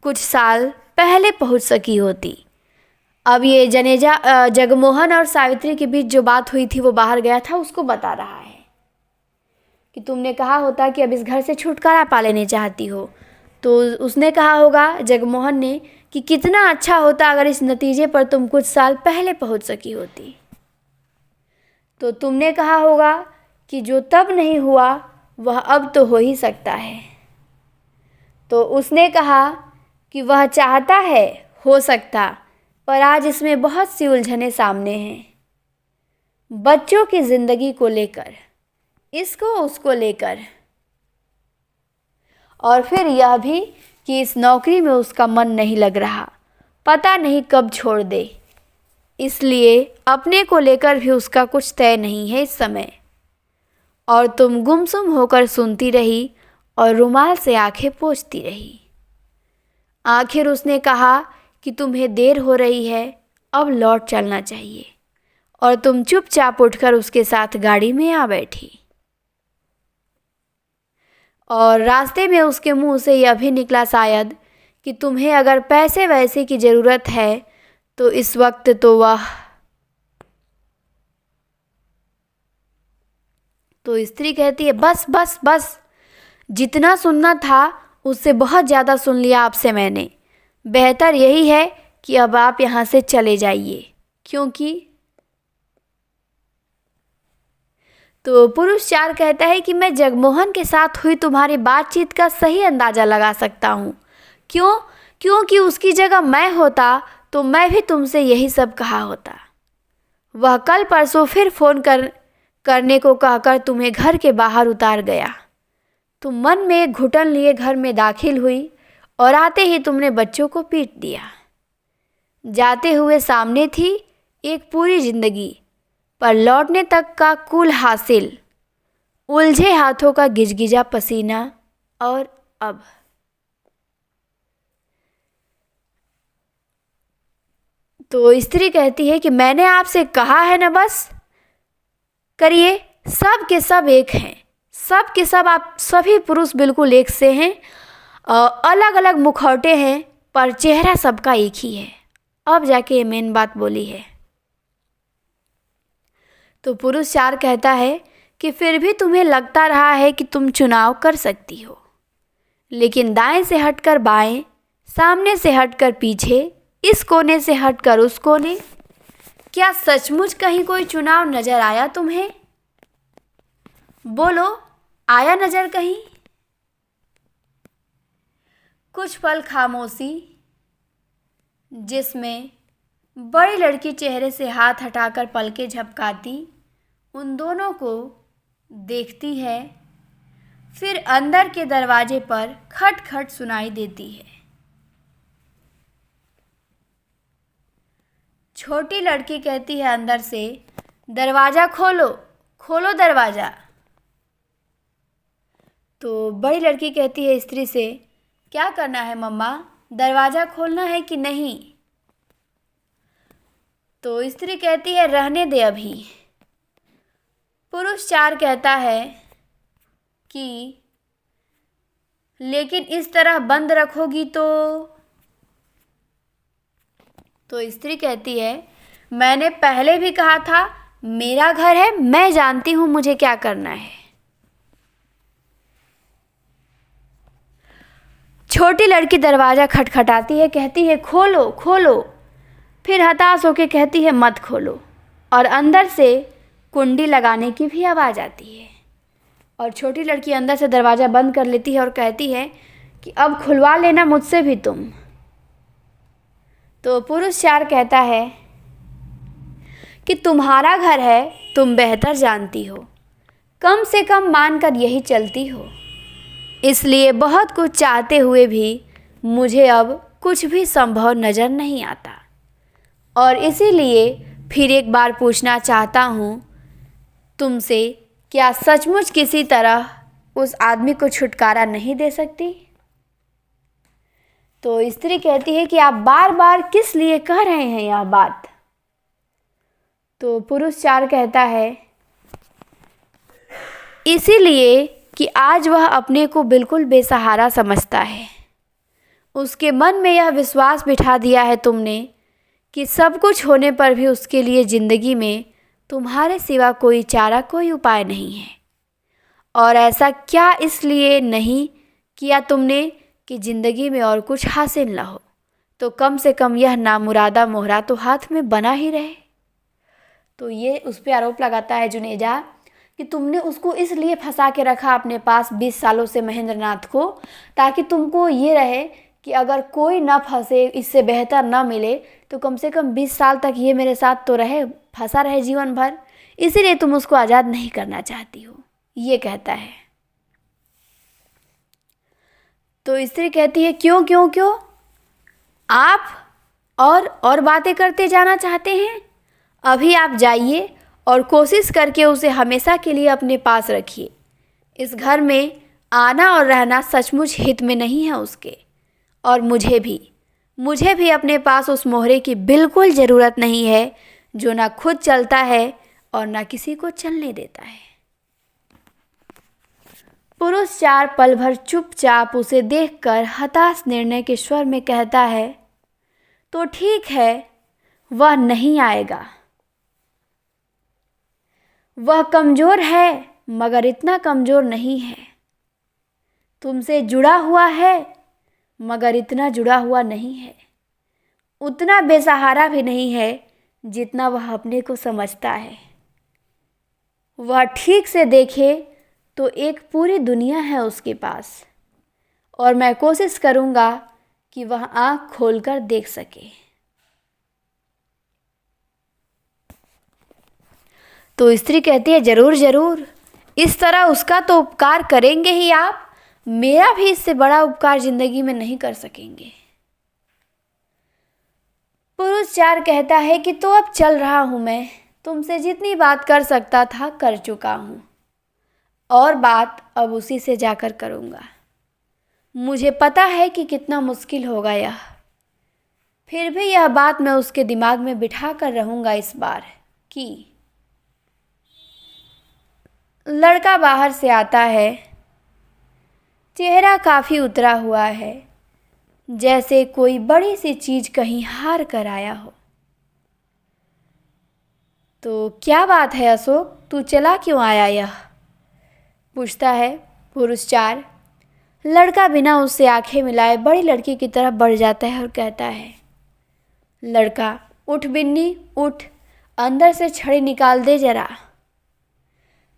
कुछ साल पहले पहुंच सकी होती। अब ये जगमोहन और सावित्री के बीच जो बात हुई थी वो बाहर गया था, उसको बता रहा है कि तुमने कहा होता कि अब इस घर से छुटकारा पा लेने चाहती हो, तो उसने कहा होगा जगमोहन ने कि कितना अच्छा होता अगर इस नतीजे पर तुम कुछ साल पहले पहुंच सकी होती। तो तुमने कहा होगा कि जो तब नहीं हुआ वह अब तो हो ही सकता है। तो उसने कहा कि वह चाहता है हो सकता, पर आज इसमें बहुत सी उलझनें सामने हैं, बच्चों की ज़िंदगी को लेकर, इसको उसको लेकर, और फिर यह भी कि इस नौकरी में उसका मन नहीं लग रहा, पता नहीं कब छोड़ दे। इसलिए अपने को लेकर भी उसका कुछ तय नहीं है इस समय। और तुम गुमसुम होकर सुनती रही और रुमाल से आंखें पोंछती रही। आखिर उसने कहा कि तुम्हें देर हो रही है, अब लौट चलना चाहिए, और तुम चुपचाप उठकर उसके साथ गाड़ी में आ बैठी। और रास्ते में उसके मुंह से यह भी निकला शायद कि तुम्हें अगर पैसे वैसे की ज़रूरत है तो इस वक्त तो वह। तो स्त्री कहती है बस बस बस, जितना सुनना था उससे बहुत ज़्यादा सुन लिया आपसे मैंने। बेहतर यही है कि अब आप यहाँ से चले जाइए, क्योंकि तो पुरुष 4 कहता है कि मैं जगमोहन के साथ हुई तुम्हारी बातचीत का सही अंदाज़ा लगा सकता हूँ। क्यों? क्योंकि उसकी जगह मैं होता तो मैं भी तुमसे यही सब कहा होता। वह कल परसों फिर करने को कहकर तुम्हें घर के बाहर उतार गया। तुम मन में एक घुटन लिए घर में दाखिल हुई और आते ही तुमने बच्चों को पीट दिया। जाते हुए सामने थी एक पूरी जिंदगी, पर लौटने तक का कुल हासिल, उलझे हाथों का गिजगिजा पसीना। और अब तो स्त्री कहती है कि मैंने आपसे कहा है ना, बस करिए। सब के सब एक हैं, सब के सब, आप सभी पुरुष बिल्कुल एक से हैं। अलग अलग मुखौटे हैं पर चेहरा सबका एक ही है। अब जाके ये मेन बात बोली है। तो पुरुष 4 कहता है कि फिर भी तुम्हें लगता रहा है कि तुम चुनाव कर सकती हो, लेकिन दाएं से हटकर बाएं, सामने से हटकर पीछे, इस कोने से हटकर उस कोने, क्या सचमुच कहीं कोई चुनाव नजर आया तुम्हें? बोलो, आया नजर कहीं? कुछ पल खामोशी, जिसमें बड़ी लड़की चेहरे से हाथ हटाकर पलकें झपकाती उन दोनों को देखती है। फिर अंदर के दरवाजे पर खटखट सुनाई देती है। छोटी लड़की कहती है अंदर से, दरवाज़ा खोलो, खोलो दरवाज़ा। तो बड़ी लड़की कहती है स्त्री से, क्या करना है मम्मा, दरवाज़ा खोलना है कि नहीं? तो स्त्री कहती है रहने दे अभी। पुरुष 4 कहता है कि लेकिन इस तरह बंद रखोगी तो स्त्री कहती है मैंने पहले भी कहा था, मेरा घर है, मैं जानती हूँ मुझे क्या करना है। छोटी लड़की दरवाज़ा खटखटाती है, कहती है खोलो खोलो। फिर हताश होकर कहती है मत खोलो, और अंदर से कुंडी लगाने की भी आवाज़ आती है। और छोटी लड़की अंदर से दरवाज़ा बंद कर लेती है और कहती है कि अब खुलवा लेना मुझसे भी तुम। तो पुरुष 4 कहता है कि तुम्हारा घर है, तुम बेहतर जानती हो, कम से कम मानकर यही चलती हो, इसलिए बहुत कुछ चाहते हुए भी मुझे अब कुछ भी संभव नज़र नहीं आता। और इसीलिए फिर एक बार पूछना चाहता हूँ तुमसे, क्या सचमुच किसी तरह उस आदमी को छुटकारा नहीं दे सकती? तो स्त्री कहती है कि आप बार बार किस लिए कह रहे हैं यह बात? तो पुरुष 4 कहता है इसीलिए कि आज वह अपने को बिल्कुल बेसहारा समझता है। उसके मन में यह विश्वास बिठा दिया है तुमने कि सब कुछ होने पर भी उसके लिए ज़िंदगी में तुम्हारे सिवा कोई चारा, कोई उपाय नहीं है। और ऐसा क्या इसलिए नहीं किया तुमने कि ज़िंदगी में और कुछ हासिल न हो, तो कम से कम यह नामुरादा मोहरा तो हाथ में बना ही रहे। तो ये उस पर आरोप लगाता है जुनेजा कि तुमने उसको इसलिए फंसा के रखा अपने पास 20 सालों से महेंद्र नाथ को, ताकि तुमको ये रहे कि अगर कोई ना फंसे, इससे बेहतर ना मिले, तो कम से कम 20 साल तक ये मेरे साथ तो रहे, फंसा रहे जीवन भर, इसीलिए तुम उसको आज़ाद नहीं करना चाहती हो, ये कहता है। तो स्त्री कहती है क्यों क्यों क्यों? आप और बातें करते जाना चाहते हैं? अभी आप जाइए और कोशिश करके उसे हमेशा के लिए अपने पास रखिए। इस घर में आना और रहना सचमुच हित में नहीं है उसके। और मुझे भी अपने पास उस मोहरे की बिल्कुल ज़रूरत नहीं है जो ना खुद चलता है और ना किसी को चलने देता है। पुरुष 4 पल भर चुपचाप उसे देखकर हताश निर्णय के स्वर में कहता है तो ठीक है, वह नहीं आएगा। वह कमज़ोर है मगर इतना कमज़ोर नहीं है। तुमसे जुड़ा हुआ है मगर इतना जुड़ा हुआ नहीं है। उतना बेसहारा भी नहीं है जितना वह अपने को समझता है। वह ठीक से देखे तो एक पूरी दुनिया है उसके पास, और मैं कोशिश करूँगा कि वह आँख खोलकर देख सके। तो स्त्री कहती है, ज़रूर ज़रूर, इस तरह उसका तो उपकार करेंगे ही आप, मेरा भी इससे बड़ा उपकार ज़िंदगी में नहीं कर सकेंगे। पुरुष 4 कहता है कि तो अब चल रहा हूँ मैं, तुमसे जितनी बात कर सकता था कर चुका हूँ, और बात अब उसी से जाकर करूँगा। मुझे पता है कि कितना मुश्किल होगा यह, फिर भी यह बात मैं उसके दिमाग में बिठा कर रहूँगा इस बार कि लड़का बाहर से आता है। चेहरा काफ़ी उतरा हुआ है, जैसे कोई बड़ी सी चीज़ कहीं हार कर आया हो। तो क्या बात है अशोक, तू चला क्यों आया यह, पूछता है पुरुष 4। लड़का बिना उससे आंखें मिलाए बड़ी लड़की की तरफ बढ़ जाता है और कहता है, लड़का उठ बिन्नी उठ, अंदर से छड़ी निकाल दे जरा।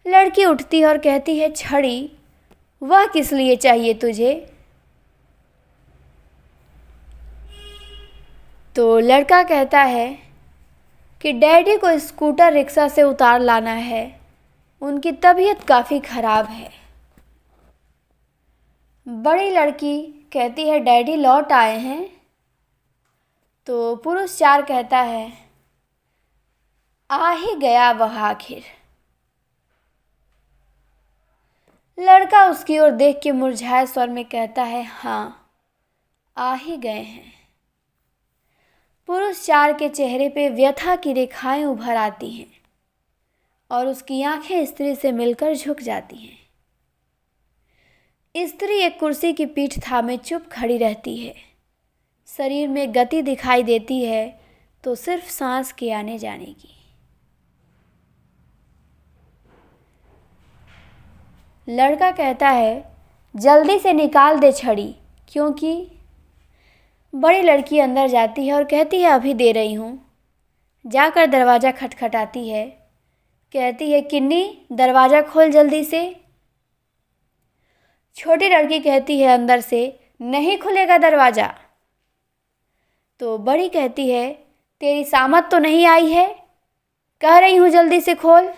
लड़की उठती है और कहती है, छड़ी, वह किस लिए चाहिए तुझे? तो लड़का कहता है कि डैडी को स्कूटर रिक्शा से उतार लाना है, उनकी तबीयत काफ़ी ख़राब है। बड़ी लड़की कहती है, डैडी लौट आए हैं? तो पुरुष 4 कहता है, आ ही गया वह आखिर। लड़का उसकी ओर देख के मुरझाए स्वर में कहता है, हाँ, आ ही गए हैं। पुरुष 4 के चेहरे पे व्यथा की रेखाएं उभर आती हैं और उसकी आंखें स्त्री से मिलकर झुक जाती हैं। स्त्री एक कुर्सी की पीठ थामे चुप खड़ी रहती है। शरीर में गति दिखाई देती है तो सिर्फ सांस के आने जाने की। लड़का कहता है, जल्दी से निकाल दे छड़ी, क्योंकि बड़ी लड़की अंदर जाती है और कहती है, अभी दे रही हूँ। जाकर दरवाज़ा खटखटाती है, कहती है, किन्नी, दरवाज़ा खोल जल्दी से। छोटी लड़की कहती है अंदर से, नहीं खुलेगा दरवाज़ा। तो बड़ी कहती है, तेरी सामत तो नहीं आई है, कह रही हूँ जल्दी से खोल।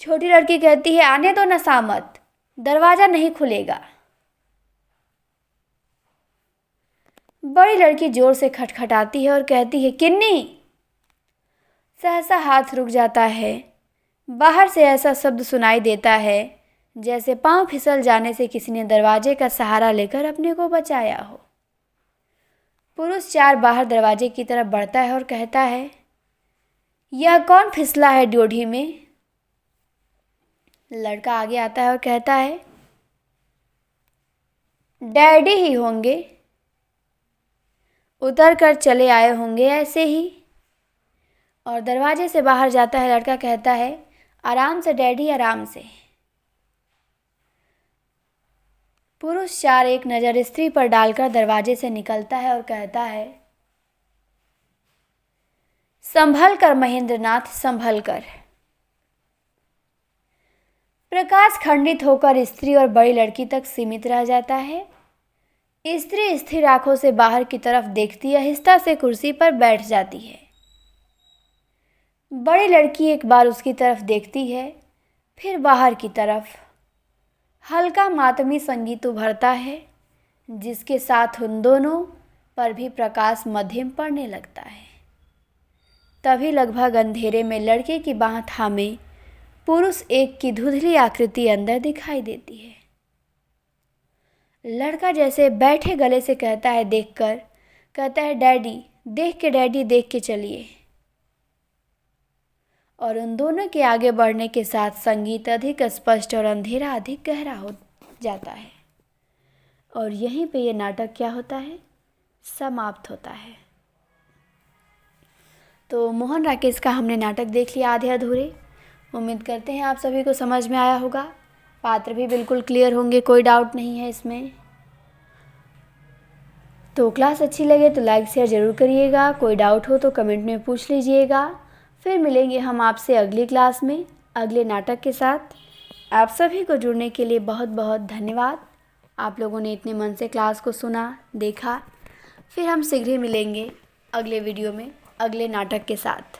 छोटी लड़की कहती है, आने दो ना सामत, दरवाज़ा नहीं खुलेगा। बड़ी लड़की जोर से खटखटाती है और कहती है, किन्नी। सहसा हाथ रुक जाता है। बाहर से ऐसा शब्द सुनाई देता है जैसे पांव फिसल जाने से किसी ने दरवाजे का सहारा लेकर अपने को बचाया हो। पुरुष 4 बाहर दरवाजे की तरफ बढ़ता है और कहता है, यह कौन फिसला है ड्योढ़ी में? लड़का आगे आता है और कहता है, डैडी ही होंगे, उतर कर चले आए होंगे ऐसे ही। और दरवाजे से बाहर जाता है। लड़का कहता है, आराम से डैडी, आराम से। पुरुष 4 एक नज़र स्त्री पर डालकर दरवाजे से निकलता है और कहता है, संभल कर महेंद्रनाथ, संभल कर। प्रकाश खंडित होकर स्त्री और बड़ी लड़की तक सीमित रह जाता है। स्त्री स्थिर आंखों से बाहर की तरफ देखती है, आहिस्ता से कुर्सी पर बैठ जाती है। बड़ी लड़की एक बार उसकी तरफ देखती है, फिर बाहर की तरफ। हल्का मातमी संगीत उभरता है, जिसके साथ उन दोनों पर भी प्रकाश मध्यम पड़ने लगता है। तभी लगभग अंधेरे में लड़के की बाह थामे पुरुष 1 की धुंधली आकृति अंदर दिखाई देती है। लड़का जैसे बैठे गले से कहता है, देखकर कहता है, डैडी, देख के डैडी, देख के चलिए। और उन दोनों के आगे बढ़ने के साथ संगीत अधिक स्पष्ट और अंधेरा अधिक गहरा हो जाता है। और यहीं पे ये नाटक क्या होता है, समाप्त होता है। तो मोहन राकेश का हमने नाटक देख लिया आधे अधूरे। उम्मीद करते हैं आप सभी को समझ में आया होगा। पात्र भी बिल्कुल क्लियर होंगे, कोई डाउट नहीं है इसमें। तो क्लास अच्छी लगे तो लाइक शेयर ज़रूर करिएगा। कोई डाउट हो तो कमेंट में पूछ लीजिएगा। फिर मिलेंगे हम आपसे अगली क्लास में अगले नाटक के साथ। आप सभी को जुड़ने के लिए बहुत बहुत धन्यवाद। आप लोगों ने इतने मन से क्लास को सुना, देखा। फिर हम शीघ्र ही मिलेंगे अगले वीडियो में अगले नाटक के साथ।